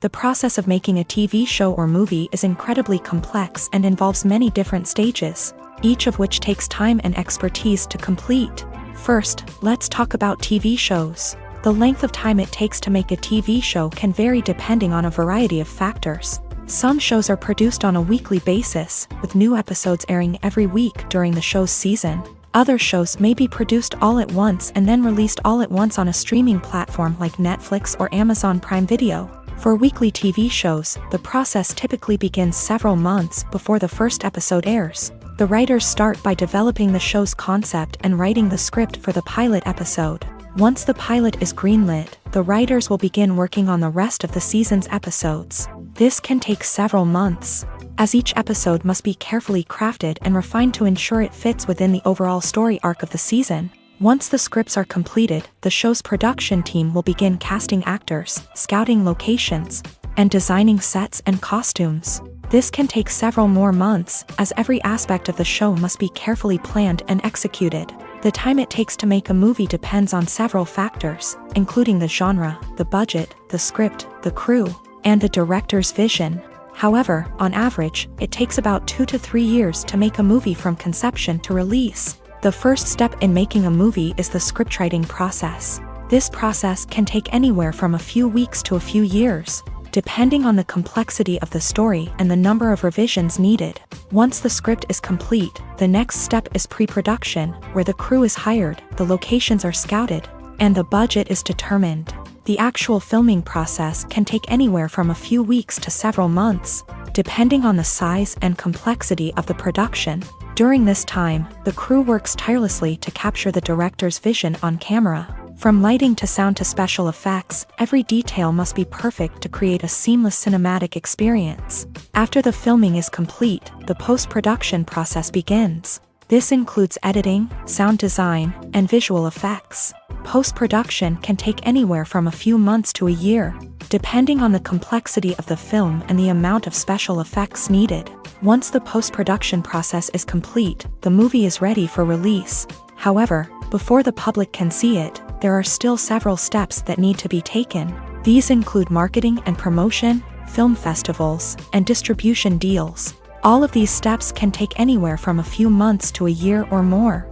The process of making a TV show or movie is incredibly complex and involves many different stages, each of which takes time and expertise to complete. First, let's talk about TV shows. The length of time it takes to make a TV show can vary depending on a variety of factors. Some shows are produced on a weekly basis, with new episodes airing every week during the show's season. Other shows may be produced all at once and then released all at once on a streaming platform like Netflix or Amazon Prime Video. For weekly TV shows, the process typically begins several months before the first episode airs. The writers start by developing the show's concept and writing the script for the pilot episode. Once the pilot is greenlit, the writers will begin working on the rest of the season's episodes. This can take several months, as each episode must be carefully crafted and refined to ensure it fits within the overall story arc of the season. Once the scripts are completed, the show's production team will begin casting actors, scouting locations, and designing sets and costumes. This can take several more months, as every aspect of the show must be carefully planned and executed. The time it takes to make a movie depends on several factors, including the genre, the budget, the script, the crew, and the director's vision. However, on average, it takes about 2 to 3 years to make a movie from conception to release. The first step in making a movie is the scriptwriting process. This process can take anywhere from a few weeks to a few years, depending on the complexity of the story and the number of revisions needed. Once the script is complete, the next step is pre-production, where the crew is hired, the locations are scouted, and the budget is determined. The actual filming process can take anywhere from a few weeks to several months, depending on the size and complexity of the production. During this time, the crew works tirelessly to capture the director's vision on camera. From lighting to sound to special effects, every detail must be perfect to create a seamless cinematic experience. After the filming is complete, the post-production process begins. This includes editing, sound design, and visual effects. Post-production can take anywhere from a few months to a year, depending on the complexity of the film and the amount of special effects needed. Once the post-production process is complete, the movie is ready for release. However, before the public can see it, there are still several steps that need to be taken. These include marketing and promotion, film festivals, and distribution deals. All of these steps can take anywhere from a few months to a year or more.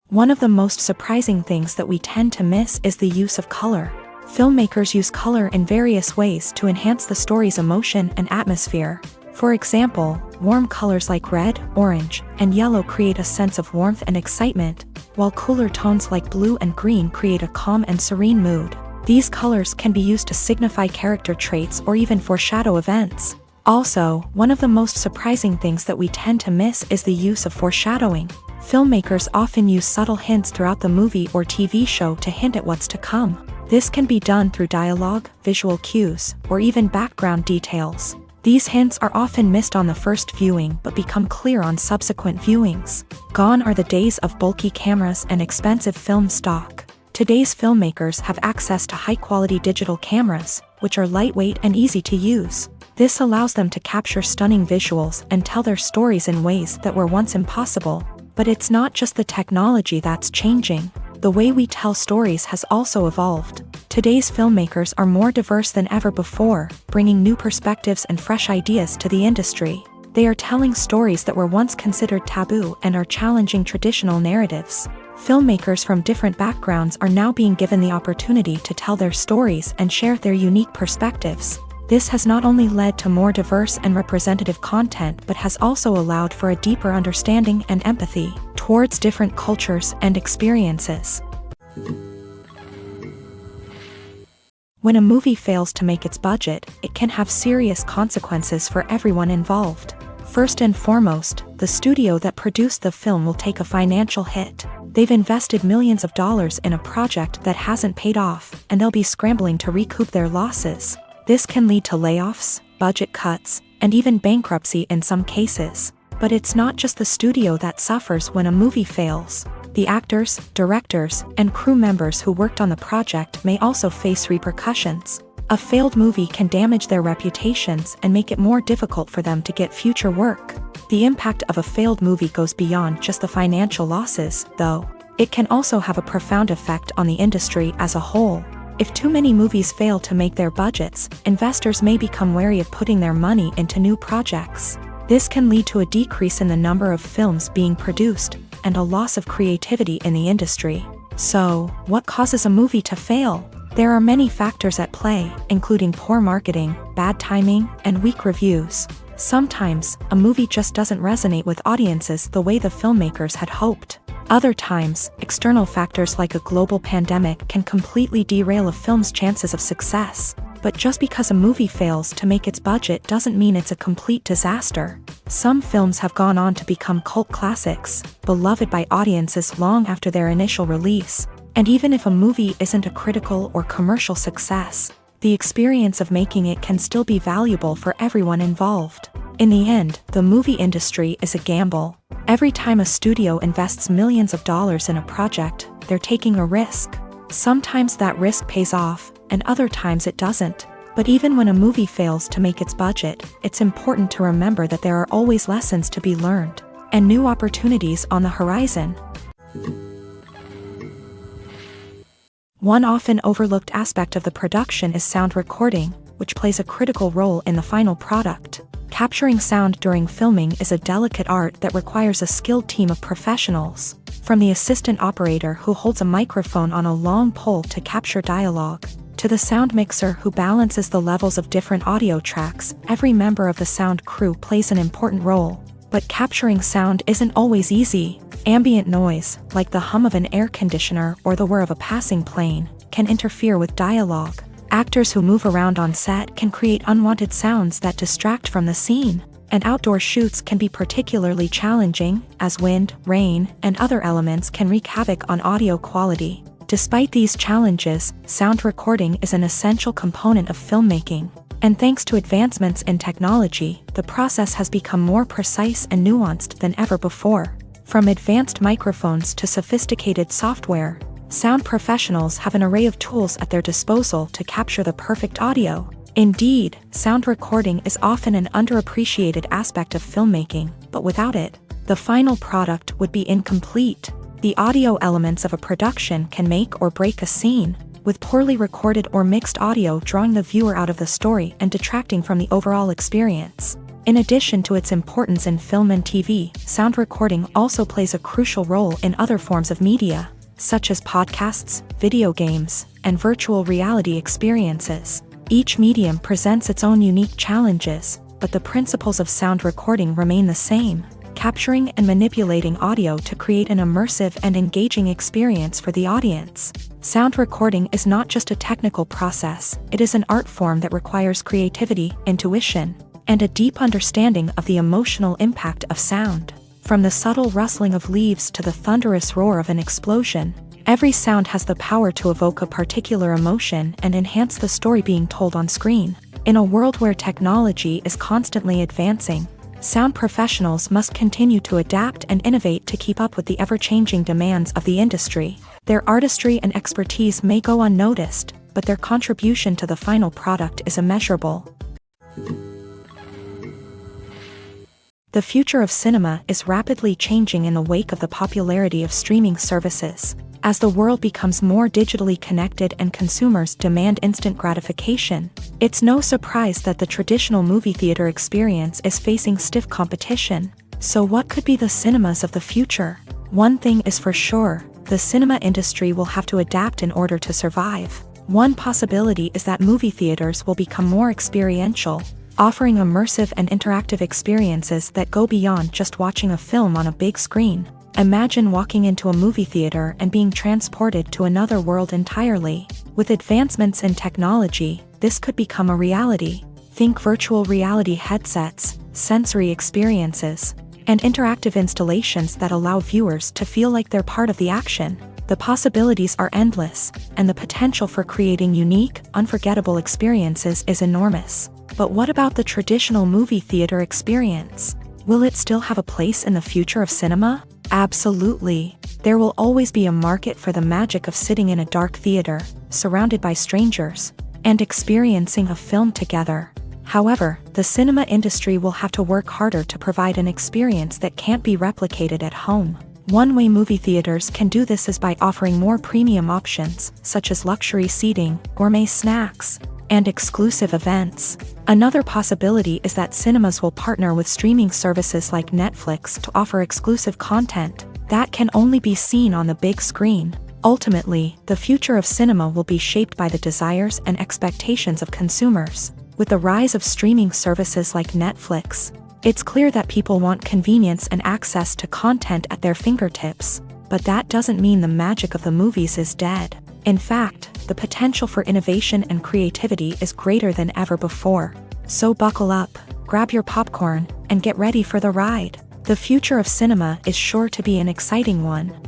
One of the most surprising things that we tend to miss is the use of color. Filmmakers use color in various ways to enhance the story's emotion and atmosphere. For example, warm colors like red, orange, and yellow create a sense of warmth and excitement, while cooler tones like blue and green create a calm and serene mood. These colors can be used to signify character traits or even foreshadow events. Also, one of the most surprising things that we tend to miss is the use of foreshadowing. Filmmakers often use subtle hints throughout the movie or TV show to hint at what's to come. This can be done through dialogue, visual cues, or even background details. These hints are often missed on the first viewing but become clear on subsequent viewings. Gone are the days of bulky cameras and expensive film stock. Today's filmmakers have access to high-quality digital cameras, which are lightweight and easy to use. This allows them to capture stunning visuals and tell their stories in ways that were once impossible. But it's not just the technology that's changing. The way we tell stories has also evolved. Today's filmmakers are more diverse than ever before, bringing new perspectives and fresh ideas to the industry. They are telling stories that were once considered taboo and are challenging traditional narratives. Filmmakers from different backgrounds are now being given the opportunity to tell their stories and share their unique perspectives. This has not only led to more diverse and representative content but has also allowed for a deeper understanding and empathy towards different cultures and experiences. When a movie fails to make its budget, it can have serious consequences for everyone involved. First and foremost, the studio that produced the film will take a financial hit. They've invested millions of dollars in a project that hasn't paid off, and they'll be scrambling to recoup their losses. This can lead to layoffs, budget cuts, and even bankruptcy in some cases. But it's not just the studio that suffers when a movie fails. The actors, directors, and crew members who worked on the project may also face repercussions. A failed movie can damage their reputations and make it more difficult for them to get future work. The impact of a failed movie goes beyond just the financial losses, though. It can also have a profound effect on the industry as a whole. If too many movies fail to make their budgets, investors may become wary of putting their money into new projects. This can lead to a decrease in the number of films being produced, and a loss of creativity in the industry. So, what causes a movie to fail? There are many factors at play, including poor marketing, bad timing, and weak reviews. Sometimes, a movie just doesn't resonate with audiences the way the filmmakers had hoped. Other times, external factors like a global pandemic can completely derail a film's chances of success. But just because a movie fails to make its budget doesn't mean it's a complete disaster. Some films have gone on to become cult classics, beloved by audiences long after their initial release. And even if a movie isn't a critical or commercial success, the experience of making it can still be valuable for everyone involved. In the end, the movie industry is a gamble. Every time a studio invests millions of dollars in a project, they're taking a risk. Sometimes that risk pays off, and other times it doesn't. But even when a movie fails to make its budget, it's important to remember that there are always lessons to be learned, and new opportunities on the horizon. One often overlooked aspect of the production is sound recording, which plays a critical role in the final product. Capturing sound during filming is a delicate art that requires a skilled team of professionals. From the assistant operator who holds a microphone on a long pole to capture dialogue, to the sound mixer who balances the levels of different audio tracks, every member of the sound crew plays an important role. But capturing sound isn't always easy. Ambient noise, like the hum of an air conditioner or the whir of a passing plane, can interfere with dialogue. Actors who move around on set can create unwanted sounds that distract from the scene. And outdoor shoots can be particularly challenging, as wind, rain, and other elements can wreak havoc on audio quality. Despite these challenges, sound recording is an essential component of filmmaking. And thanks to advancements in technology, the process has become more precise and nuanced than ever before. From advanced microphones to sophisticated software, sound professionals have an array of tools at their disposal to capture the perfect audio. Indeed, sound recording is often an underappreciated aspect of filmmaking, but without it, the final product would be incomplete. The audio elements of a production can make or break a scene, with poorly recorded or mixed audio drawing the viewer out of the story and detracting from the overall experience. In addition to its importance in film and TV, sound recording also plays a crucial role in other forms of media, such as podcasts, video games, and virtual reality experiences. Each medium presents its own unique challenges, but the principles of sound recording remain the same, capturing and manipulating audio to create an immersive and engaging experience for the audience. Sound recording is not just a technical process, it is an art form that requires creativity, intuition, and a deep understanding of the emotional impact of sound. From the subtle rustling of leaves to the thunderous roar of an explosion, every sound has the power to evoke a particular emotion and enhance the story being told on screen. In a world where technology is constantly advancing, sound professionals must continue to adapt and innovate to keep up with the ever-changing demands of the industry. Their artistry and expertise may go unnoticed, but their contribution to the final product is immeasurable. The future of cinema is rapidly changing in the wake of the popularity of streaming services. As the world becomes more digitally connected and consumers demand instant gratification, it's no surprise that the traditional movie theater experience is facing stiff competition. So what could be the cinemas of the future? One thing is for sure, the cinema industry will have to adapt in order to survive. One possibility is that movie theaters will become more experiential, offering immersive and interactive experiences that go beyond just watching a film on a big screen. Imagine walking into a movie theater and being transported to another world entirely. With advancements in technology, this could become a reality. Think virtual reality headsets, sensory experiences, and interactive installations that allow viewers to feel like they're part of the action. The possibilities are endless, and the potential for creating unique, unforgettable experiences is enormous. But what about the traditional movie theater experience? Will it still have a place in the future of cinema? Absolutely. There will always be a market for the magic of sitting in a dark theater, surrounded by strangers, and experiencing a film together. However, the cinema industry will have to work harder to provide an experience that can't be replicated at home. One way movie theaters can do this is by offering more premium options, such as luxury seating, gourmet snacks, and exclusive events. Another possibility is that cinemas will partner with streaming services like Netflix to offer exclusive content that can only be seen on the big screen. Ultimately, the future of cinema will be shaped by the desires and expectations of consumers. With the rise of streaming services like Netflix, it's clear that people want convenience and access to content at their fingertips. But that doesn't mean the magic of the movies is dead. In fact, the potential for innovation and creativity is greater than ever before. So buckle up, grab your popcorn, and get ready for the ride. The future of cinema is sure to be an exciting one.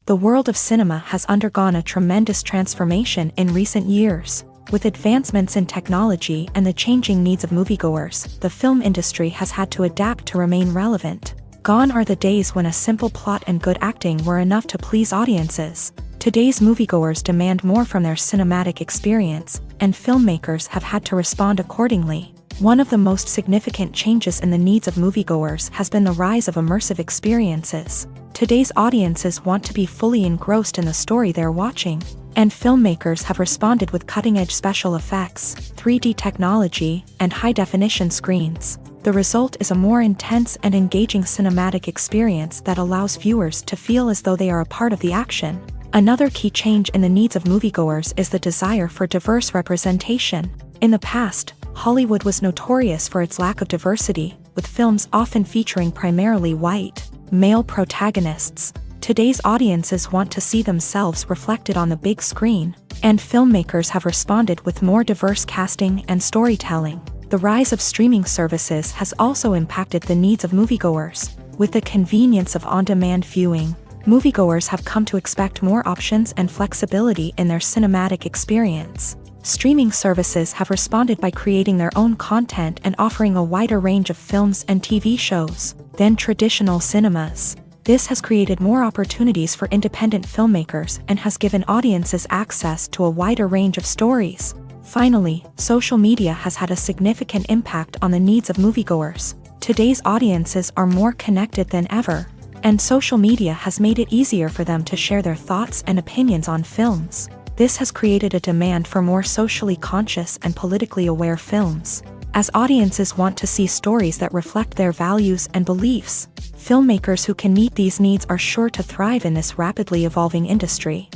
The world of cinema has undergone a tremendous transformation in recent years. With advancements in technology and the changing needs of moviegoers, the film industry has had to adapt to remain relevant. Gone are the days when a simple plot and good acting were enough to please audiences. Today's moviegoers demand more from their cinematic experience, and filmmakers have had to respond accordingly. One of the most significant changes in the needs of moviegoers has been the rise of immersive experiences. Today's audiences want to be fully engrossed in the story they're watching, and filmmakers have responded with cutting-edge special effects, 3D technology, and high-definition screens. The result is a more intense and engaging cinematic experience that allows viewers to feel as though they are a part of the action. Another key change in the needs of moviegoers is the desire for diverse representation. In the past, Hollywood was notorious for its lack of diversity, with films often featuring primarily white, male protagonists. Today's audiences want to see themselves reflected on the big screen, and filmmakers have responded with more diverse casting and storytelling. The rise of streaming services has also impacted the needs of moviegoers. With the convenience of on-demand viewing, moviegoers have come to expect more options and flexibility in their cinematic experience. Streaming services have responded by creating their own content and offering a wider range of films and TV shows than traditional cinemas. This has created more opportunities for independent filmmakers and has given audiences access to a wider range of stories. Finally, social media has had a significant impact on the needs of moviegoers. Today's audiences are more connected than ever, and social media has made it easier for them to share their thoughts and opinions on films. This has created a demand for more socially conscious and politically aware films. As audiences want to see stories that reflect their values and beliefs, filmmakers who can meet these needs are sure to thrive in this rapidly evolving industry.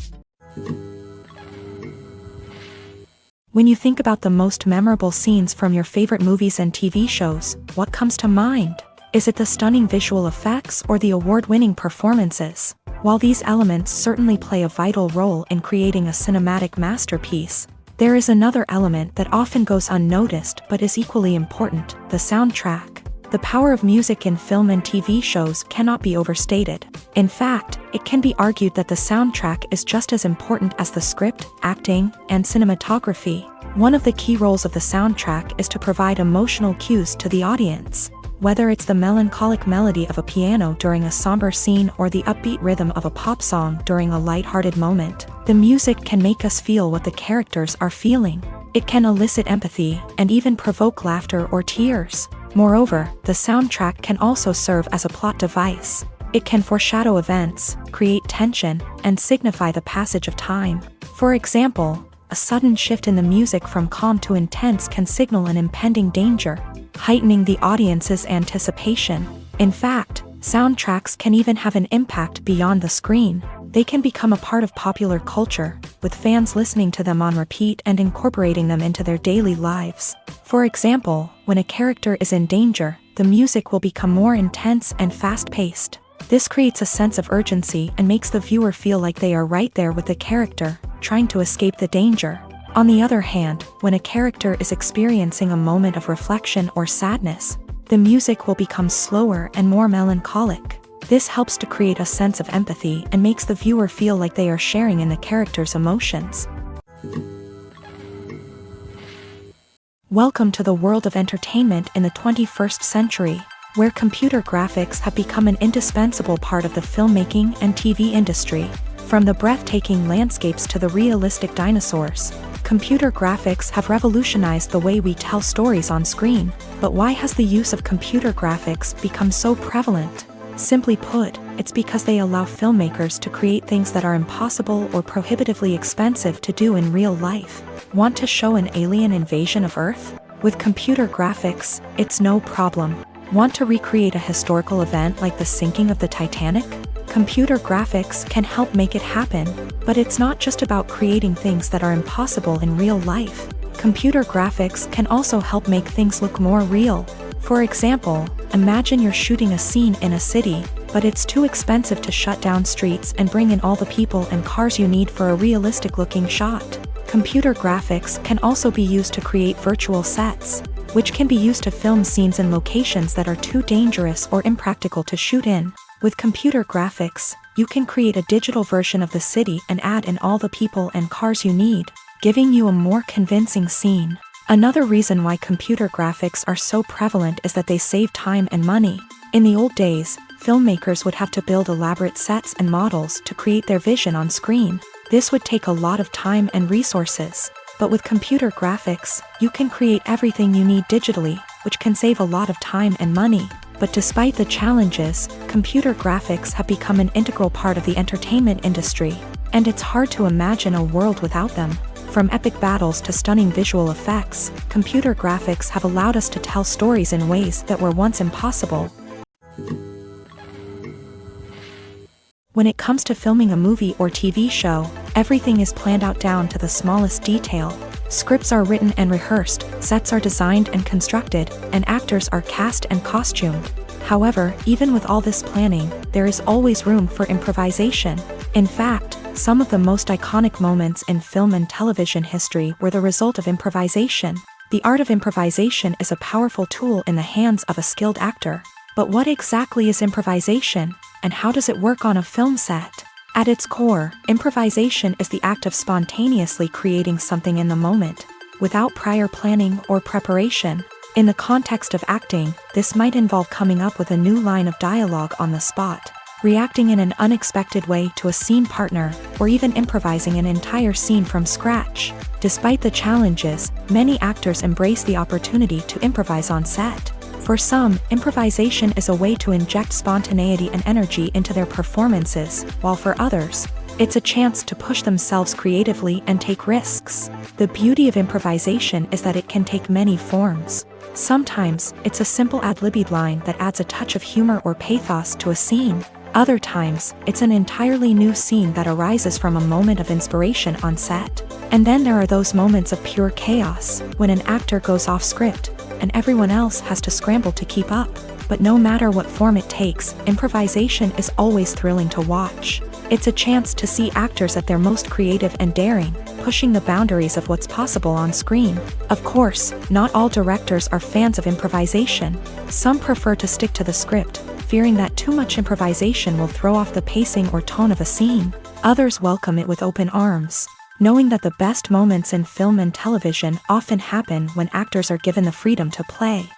When you think about the most memorable scenes from your favorite movies and TV shows, what comes to mind? Is it the stunning visual effects or the award-winning performances? While these elements certainly play a vital role in creating a cinematic masterpiece, there is another element that often goes unnoticed but is equally important: the soundtrack. The power of music in film and TV shows cannot be overstated. In fact, it can be argued that the soundtrack is just as important as the script, acting, and cinematography. One of the key roles of the soundtrack is to provide emotional cues to the audience. Whether it's the melancholic melody of a piano during a somber scene or the upbeat rhythm of a pop song during a lighthearted moment, the music can make us feel what the characters are feeling. It can elicit empathy and even provoke laughter or tears. Moreover, the soundtrack can also serve as a plot device. It can foreshadow events, create tension, and signify the passage of time. For example, a sudden shift in the music from calm to intense can signal an impending danger, heightening the audience's anticipation. In fact, soundtracks can even have an impact beyond the screen. They can become a part of popular culture, with fans listening to them on repeat and incorporating them into their daily lives. For example, when a character is in danger, the music will become more intense and fast-paced. This creates a sense of urgency and makes the viewer feel like they are right there with the character, trying to escape the danger. On the other hand, when a character is experiencing a moment of reflection or sadness, the music will become slower and more melancholic. This helps to create a sense of empathy and makes the viewer feel like they are sharing in the character's emotions. Welcome to the world of entertainment in the 21st century, where computer graphics have become an indispensable part of the filmmaking and TV industry. From the breathtaking landscapes to the realistic dinosaurs, computer graphics have revolutionized the way we tell stories on screen. But why has the use of computer graphics become so prevalent? Simply put, it's because they allow filmmakers to create things that are impossible or prohibitively expensive to do in real life. Want to show an alien invasion of Earth? With computer graphics, it's no problem. Want to recreate a historical event like the sinking of the Titanic? Computer graphics can help make it happen. But it's not just about creating things that are impossible in real life. Computer graphics can also help make things look more real. For example, imagine you're shooting a scene in a city, but it's too expensive to shut down streets and bring in all the people and cars you need for a realistic-looking shot. Computer graphics can also be used to create virtual sets, which can be used to film scenes in locations that are too dangerous or impractical to shoot in. With computer graphics, you can create a digital version of the city and add in all the people and cars you need, giving you a more convincing scene. Another reason why computer graphics are so prevalent is that they save time and money. In the old days, filmmakers would have to build elaborate sets and models to create their vision on screen. This would take a lot of time and resources. But with computer graphics, you can create everything you need digitally, which can save a lot of time and money. But despite the challenges, computer graphics have become an integral part of the entertainment industry, and it's hard to imagine a world without them. From epic battles to stunning visual effects, computer graphics have allowed us to tell stories in ways that were once impossible. When it comes to filming a movie or TV show, everything is planned out down to the smallest detail. Scripts are written and rehearsed, sets are designed and constructed, and actors are cast and costumed. However, even with all this planning, there is always room for improvisation. In fact, some of the most iconic moments in film and television history were the result of improvisation. The art of improvisation is a powerful tool in the hands of a skilled actor. But what exactly is improvisation? And how does it work on a film set? At its core, improvisation is the act of spontaneously creating something in the moment, without prior planning or preparation. In the context of acting, this might involve coming up with a new line of dialogue on the spot, reacting in an unexpected way to a scene partner, or even improvising an entire scene from scratch. Despite the challenges, many actors embrace the opportunity to improvise on set. For some, improvisation is a way to inject spontaneity and energy into their performances, while for others, it's a chance to push themselves creatively and take risks. The beauty of improvisation is that it can take many forms. Sometimes, it's a simple ad-libbed line that adds a touch of humor or pathos to a scene. Other times, it's an entirely new scene that arises from a moment of inspiration on set. And then there are those moments of pure chaos, when an actor goes off script, and everyone else has to scramble to keep up. But no matter what form it takes, improvisation is always thrilling to watch. It's a chance to see actors at their most creative and daring, pushing the boundaries of what's possible on screen. Of course, not all directors are fans of improvisation. Some prefer to stick to the script, fearing that too much improvisation will throw off the pacing or tone of a scene. Others welcome it with open arms, knowing that the best moments in film and television often happen when actors are given the freedom to play.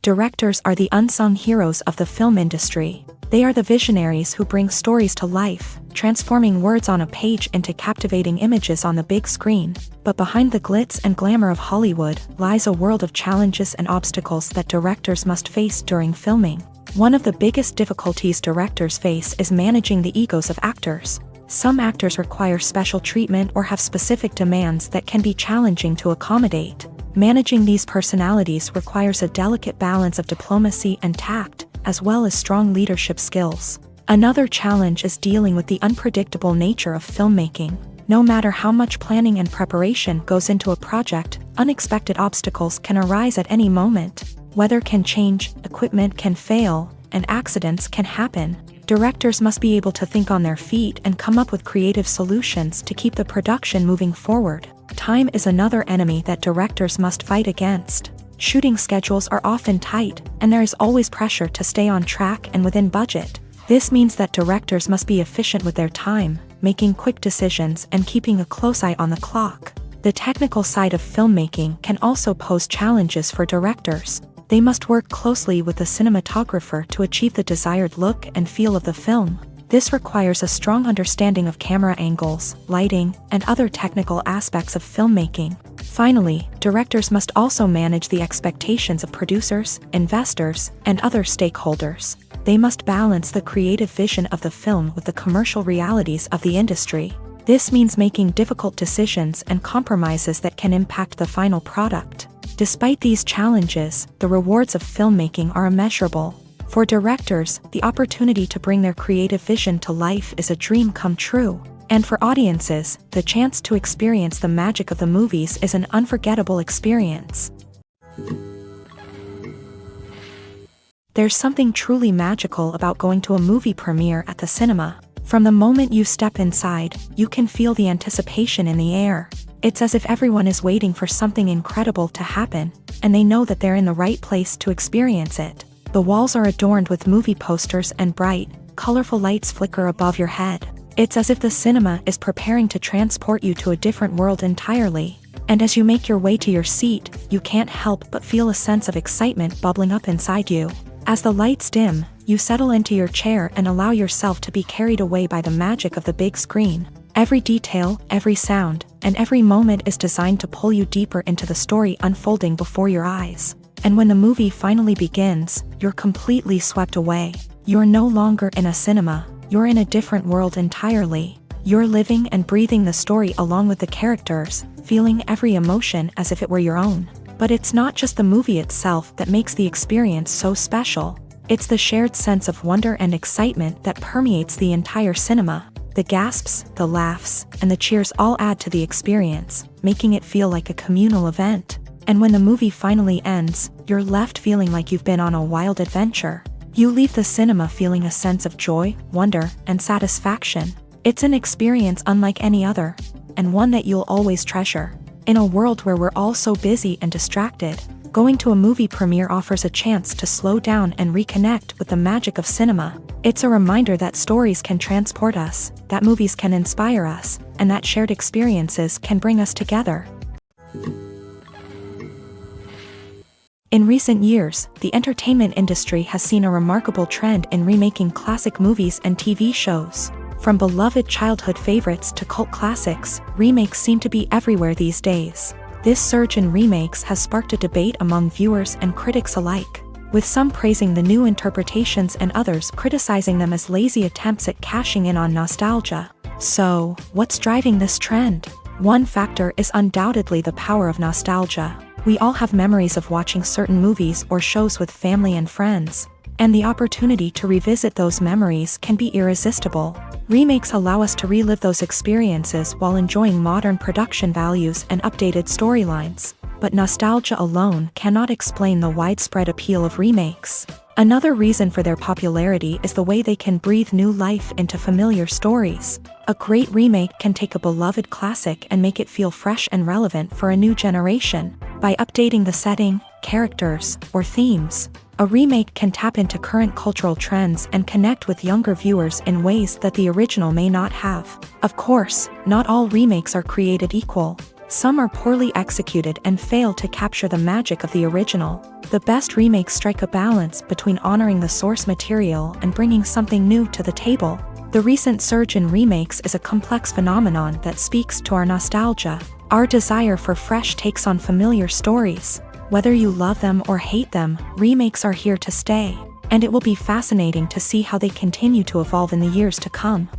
Directors are the unsung heroes of the film industry. They are the visionaries who bring stories to life, transforming words on a page into captivating images on the big screen. But behind the glitz and glamour of Hollywood lies a world of challenges and obstacles that directors must face during filming. One of the biggest difficulties directors face is managing the egos of actors. Some actors require special treatment or have specific demands that can be challenging to accommodate. Managing these personalities requires a delicate balance of diplomacy and tact, as well as strong leadership skills. Another challenge is dealing with the unpredictable nature of filmmaking. No matter how much planning and preparation goes into a project, unexpected obstacles can arise at any moment. Weather can change, equipment can fail, and accidents can happen. Directors must be able to think on their feet and come up with creative solutions to keep the production moving forward. Time is another enemy that directors must fight against. Shooting schedules are often tight, and there is always pressure to stay on track and within budget. This means that directors must be efficient with their time, making quick decisions and keeping a close eye on the clock. The technical side of filmmaking can also pose challenges for directors. They must work closely with the cinematographer to achieve the desired look and feel of the film. This requires a strong understanding of camera angles, lighting, and other technical aspects of filmmaking. Finally, directors must also manage the expectations of producers, investors, and other stakeholders. They must balance the creative vision of the film with the commercial realities of the industry. This means making difficult decisions and compromises that can impact the final product. Despite these challenges, the rewards of filmmaking are immeasurable. For directors, the opportunity to bring their creative vision to life is a dream come true. And for audiences, the chance to experience the magic of the movies is an unforgettable experience. There's something truly magical about going to a movie premiere at the cinema. From the moment you step inside, you can feel the anticipation in the air. It's as if everyone is waiting for something incredible to happen, and they know that they're in the right place to experience it. The walls are adorned with movie posters and bright, colorful lights flicker above your head. It's as if the cinema is preparing to transport you to a different world entirely. And as you make your way to your seat, you can't help but feel a sense of excitement bubbling up inside you. As the lights dim, you settle into your chair and allow yourself to be carried away by the magic of the big screen. Every detail, every sound, and every moment is designed to pull you deeper into the story unfolding before your eyes. And when the movie finally begins, you're completely swept away. You're no longer in a cinema, you're in a different world entirely. You're living and breathing the story along with the characters, feeling every emotion as if it were your own. But it's not just the movie itself that makes the experience so special. It's the shared sense of wonder and excitement that permeates the entire cinema. The gasps, the laughs, and the cheers all add to the experience, making it feel like a communal event. And when the movie finally ends, you're left feeling like you've been on a wild adventure. You leave the cinema feeling a sense of joy, wonder, and satisfaction. It's an experience unlike any other, and one that you'll always treasure. In a world where we're all so busy and distracted, Going to a movie premiere offers a chance to slow down and reconnect with the magic of cinema. It's a reminder that stories can transport us, that movies can inspire us, and that shared experiences can bring us together. In recent years, the entertainment industry has seen a remarkable trend in remaking classic movies and TV shows. From beloved childhood favorites to cult classics, remakes seem to be everywhere these days. This surge in remakes has sparked a debate among viewers and critics alike, with some praising the new interpretations and others criticizing them as lazy attempts at cashing in on nostalgia. So, what's driving this trend? One factor is undoubtedly the power of nostalgia. We all have memories of watching certain movies or shows with family and friends, and the opportunity to revisit those memories can be irresistible. Remakes allow us to relive those experiences while enjoying modern production values and updated storylines. But nostalgia alone cannot explain the widespread appeal of remakes. Another reason for their popularity is the way they can breathe new life into familiar stories. A great remake can take a beloved classic and make it feel fresh and relevant for a new generation. By updating the setting, characters, or themes, a remake can tap into current cultural trends and connect with younger viewers in ways that the original may not have. Of course, not all remakes are created equal. Some are poorly executed and fail to capture the magic of the original. The best remakes strike a balance between honoring the source material and bringing something new to the table. The recent surge in remakes is a complex phenomenon that speaks to our nostalgia, our desire for fresh takes on familiar stories. Whether you love them or hate them, remakes are here to stay, and it will be fascinating to see how they continue to evolve in the years to come.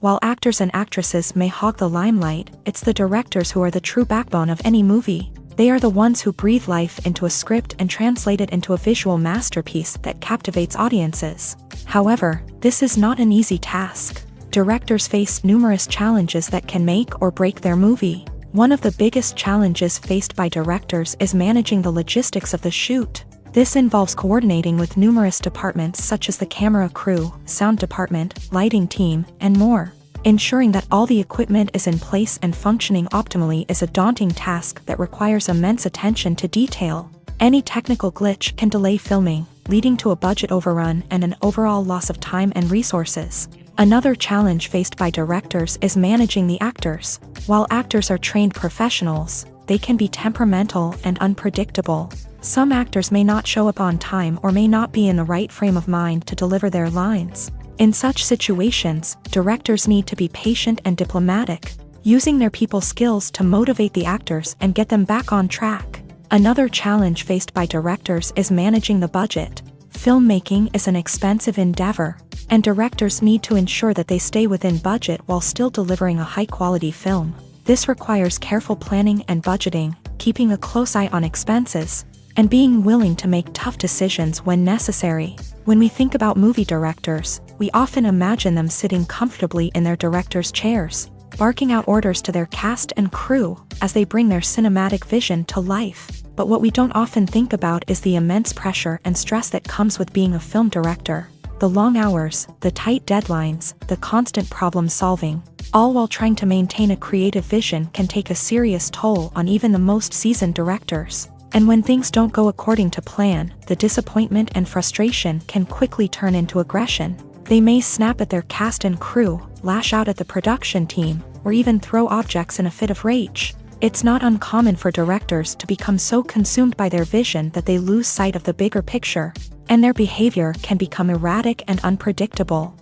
While actors and actresses may hog the limelight, it's the directors who are the true backbone of any movie. They are the ones who breathe life into a script and translate it into a visual masterpiece that captivates audiences. However, this is not an easy task. Directors face numerous challenges that can make or break their movie. One of the biggest challenges faced by directors is managing the logistics of the shoot. This involves coordinating with numerous departments such as the camera crew, sound department, lighting team, and more. Ensuring that all the equipment is in place and functioning optimally is a daunting task that requires immense attention to detail. Any technical glitch can delay filming, leading to a budget overrun and an overall loss of time and resources. Another challenge faced by directors is managing the actors. While actors are trained professionals, they can be temperamental and unpredictable. Some actors may not show up on time or may not be in the right frame of mind to deliver their lines. In such situations, directors need to be patient and diplomatic, using their people skills to motivate the actors and get them back on track. Another challenge faced by directors is managing the budget. Filmmaking is an expensive endeavor, and directors need to ensure that they stay within budget while still delivering a high-quality film. This requires careful planning and budgeting, keeping a close eye on expenses, and being willing to make tough decisions when necessary. When we think about movie directors, we often imagine them sitting comfortably in their director's chairs, barking out orders to their cast and crew as they bring their cinematic vision to life. But what we don't often think about is the immense pressure and stress that comes with being a film director. The long hours, the tight deadlines, the constant problem solving, all while trying to maintain a creative vision can take a serious toll on even the most seasoned directors. And when things don't go according to plan, the disappointment and frustration can quickly turn into aggression. They may snap at their cast and crew, lash out at the production team, or even throw objects in a fit of rage. It's not uncommon for directors to become so consumed by their vision that they lose sight of the bigger picture, and their behavior can become erratic and unpredictable.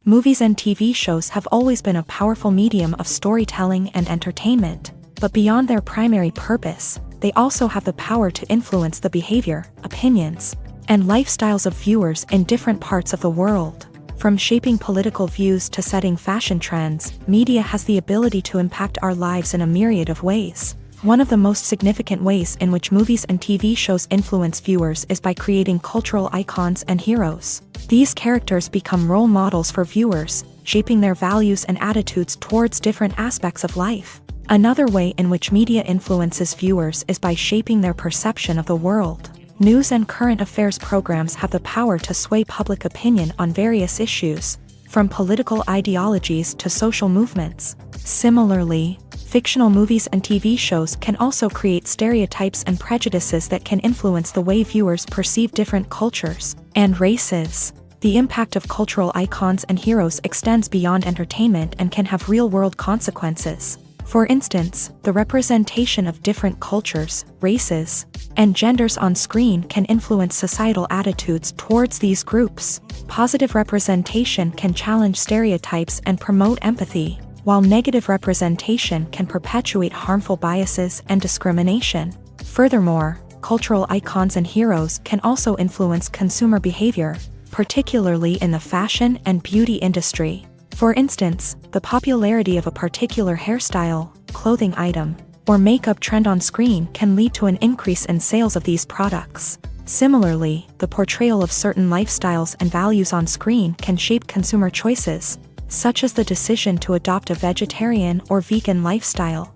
Movies and TV shows have always been a powerful medium of storytelling and entertainment, but beyond their primary purpose, they also have the power to influence the behavior, opinions, and lifestyles of viewers in different parts of the world. From shaping political views to setting fashion trends, media has the ability to impact our lives in a myriad of ways. One of the most significant ways in which movies and TV shows influence viewers is by creating cultural icons and heroes. These characters become role models for viewers, shaping their values and attitudes towards different aspects of life. Another way in which media influences viewers is by shaping their perception of the world. News and current affairs programs have the power to sway public opinion on various issues, from political ideologies to social movements. Similarly, fictional movies and TV shows can also create stereotypes and prejudices that can influence the way viewers perceive different cultures and races. The impact of cultural icons and heroes extends beyond entertainment and can have real-world consequences. For instance, the representation of different cultures, races, and genders on screen can influence societal attitudes towards these groups. Positive representation can challenge stereotypes and promote empathy, while negative representation can perpetuate harmful biases and discrimination. Furthermore, cultural icons and heroes can also influence consumer behavior, particularly in the fashion and beauty industry. For instance, the popularity of a particular hairstyle, clothing item, or makeup trend on screen can lead to an increase in sales of these products. Similarly, the portrayal of certain lifestyles and values on screen can shape consumer choices, such as the decision to adopt a vegetarian or vegan lifestyle.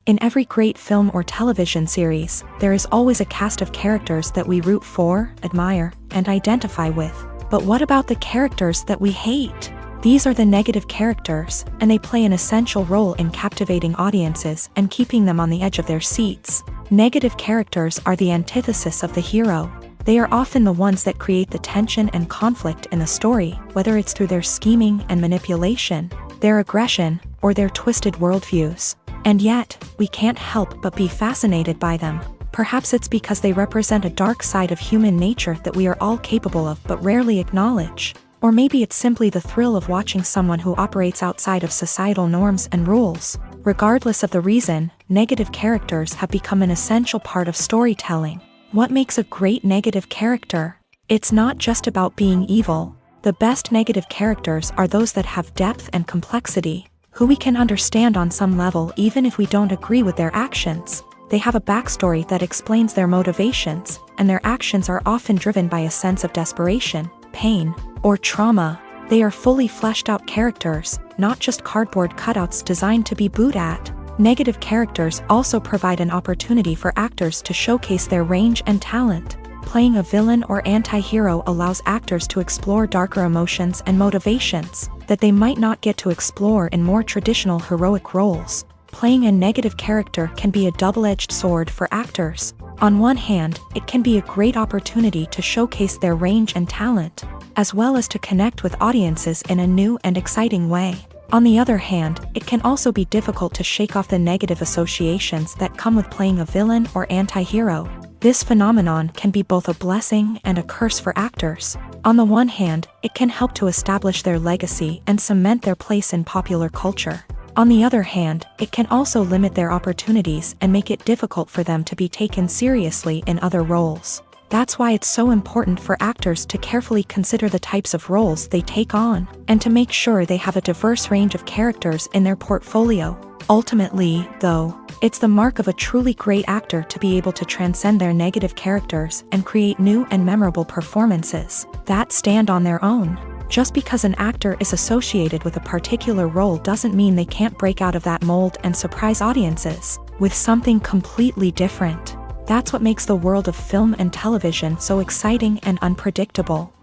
In every great film or television series, there is always a cast of characters that we root for, admire, and identify with. But what about the characters that we hate? These are the negative characters, and they play an essential role in captivating audiences and keeping them on the edge of their seats. Negative characters are the antithesis of the hero. They are often the ones that create the tension and conflict in the story, whether it's through their scheming and manipulation, their aggression, or their twisted worldviews. And yet, we can't help but be fascinated by them. Perhaps it's because they represent a dark side of human nature that we are all capable of but rarely acknowledge. Or maybe it's simply the thrill of watching someone who operates outside of societal norms and rules. Regardless of the reason, negative characters have become an essential part of storytelling. What makes a great negative character? It's not just about being evil. The best negative characters are those that have depth and complexity, who we can understand on some level even if we don't agree with their actions. They have a backstory that explains their motivations, and their actions are often driven by a sense of desperation, pain, or trauma. They are fully fleshed out characters, not just cardboard cutouts designed to be booed at. Negative characters also provide an opportunity for actors to showcase their range and talent. Playing a villain or anti-hero allows actors to explore darker emotions and motivations that they might not get to explore in more traditional heroic roles. Playing a negative character can be a double-edged sword for actors. On one hand, it can be a great opportunity to showcase their range and talent, as well as to connect with audiences in a new and exciting way. On the other hand, it can also be difficult to shake off the negative associations that come with playing a villain or anti-hero. This phenomenon can be both a blessing and a curse for actors. On the one hand, it can help to establish their legacy and cement their place in popular culture. On the other hand, it can also limit their opportunities and make it difficult for them to be taken seriously in other roles. That's why it's so important for actors to carefully consider the types of roles they take on, and to make sure they have a diverse range of characters in their portfolio. Ultimately, though, it's the mark of a truly great actor to be able to transcend their negative characters and create new and memorable performances that stand on their own. Just because an actor is associated with a particular role doesn't mean they can't break out of that mold and surprise audiences with something completely different. That's what makes the world of film and television so exciting and unpredictable.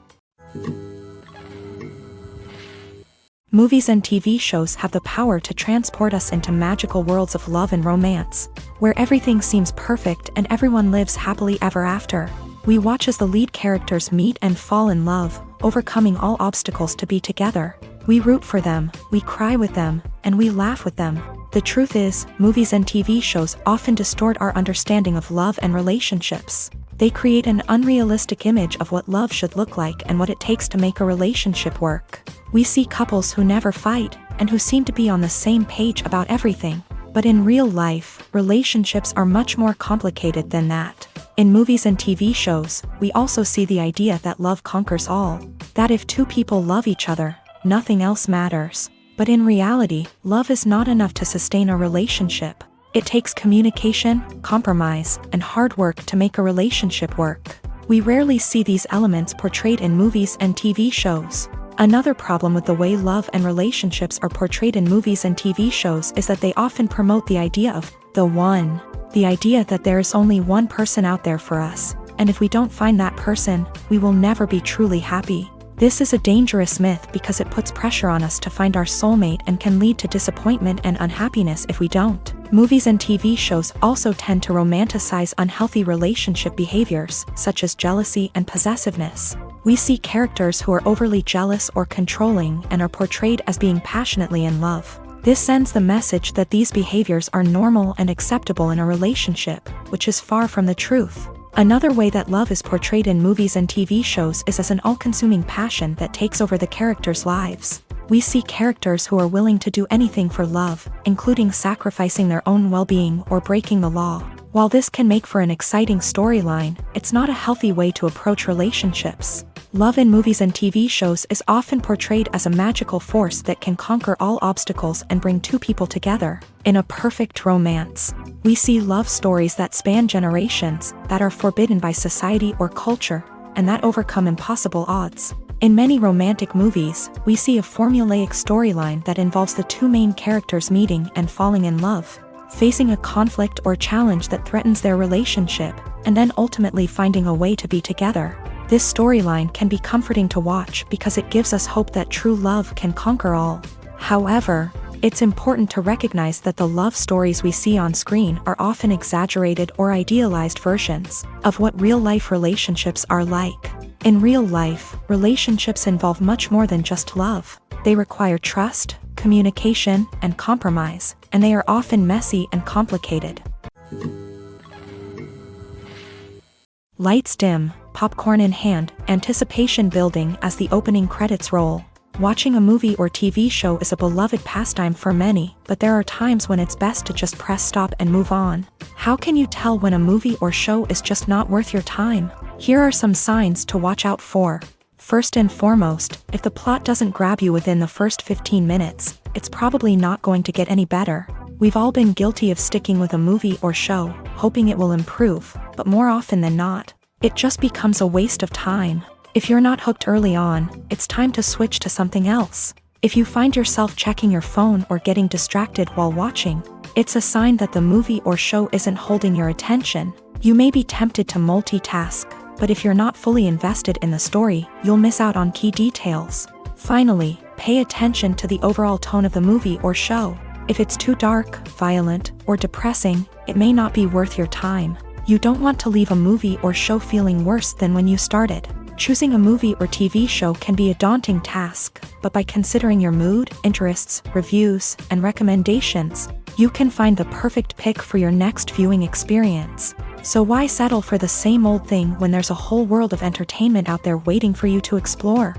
Movies and TV shows have the power to transport us into magical worlds of love and romance, where everything seems perfect and everyone lives happily ever after. We watch as the lead characters meet and fall in love, overcoming all obstacles to be together. We root for them, we cry with them, and we laugh with them. The truth is, movies and TV shows often distort our understanding of love and relationships. They create an unrealistic image of what love should look like and what it takes to make a relationship work. We see couples who never fight, and who seem to be on the same page about everything. But in real life, relationships are much more complicated than that. In movies and TV shows, we also see the idea that love conquers all. That if two people love each other, nothing else matters. But in reality, love is not enough to sustain a relationship. It takes communication, compromise, and hard work to make a relationship work. We rarely see these elements portrayed in movies and TV shows. Another problem with the way love and relationships are portrayed in movies and TV shows is that they often promote the idea of the one. The idea that there is only one person out there for us, and if we don't find that person, we will never be truly happy. This is a dangerous myth because it puts pressure on us to find our soulmate and can lead to disappointment and unhappiness if we don't. Movies and TV shows also tend to romanticize unhealthy relationship behaviors, such as jealousy and possessiveness. We see characters who are overly jealous or controlling and are portrayed as being passionately in love. This sends the message that these behaviors are normal and acceptable in a relationship, which is far from the truth. Another way that love is portrayed in movies and TV shows is as an all-consuming passion that takes over the characters' lives. We see characters who are willing to do anything for love, including sacrificing their own well-being or breaking the law. While this can make for an exciting storyline, it's not a healthy way to approach relationships. Love in movies and TV shows is often portrayed as a magical force that can conquer all obstacles and bring two people together. In a perfect romance, we see love stories that span generations, that are forbidden by society or culture, and that overcome impossible odds. In many romantic movies, we see a formulaic storyline that involves the two main characters meeting and falling in love, facing a conflict or challenge that threatens their relationship, and then ultimately finding a way to be together. This storyline can be comforting to watch because it gives us hope that true love can conquer all. However, it's important to recognize that the love stories we see on screen are often exaggerated or idealized versions of what real-life relationships are like. In real life, relationships involve much more than just love. They require trust, communication, and compromise, and they are often messy and complicated. Lights dim, popcorn in hand, anticipation building as the opening credits roll. Watching a movie or TV show is a beloved pastime for many, but there are times when it's best to just press stop and move on. How can you tell when a movie or show is just not worth your time? Here are some signs to watch out for. First and foremost, if the plot doesn't grab you within the first 15 minutes, it's probably not going to get any better. We've all been guilty of sticking with a movie or show, hoping it will improve, but more often than not, it just becomes a waste of time. If you're not hooked early on, it's time to switch to something else. If you find yourself checking your phone or getting distracted while watching, it's a sign that the movie or show isn't holding your attention. You may be tempted to multitask, but if you're not fully invested in the story, you'll miss out on key details. Finally, pay attention to the overall tone of the movie or show. If it's too dark, violent, or depressing, it may not be worth your time. You don't want to leave a movie or show feeling worse than when you started. Choosing a movie or TV show can be a daunting task, but by considering your mood, interests, reviews, and recommendations, you can find the perfect pick for your next viewing experience. So why settle for the same old thing when there's a whole world of entertainment out there waiting for you to explore?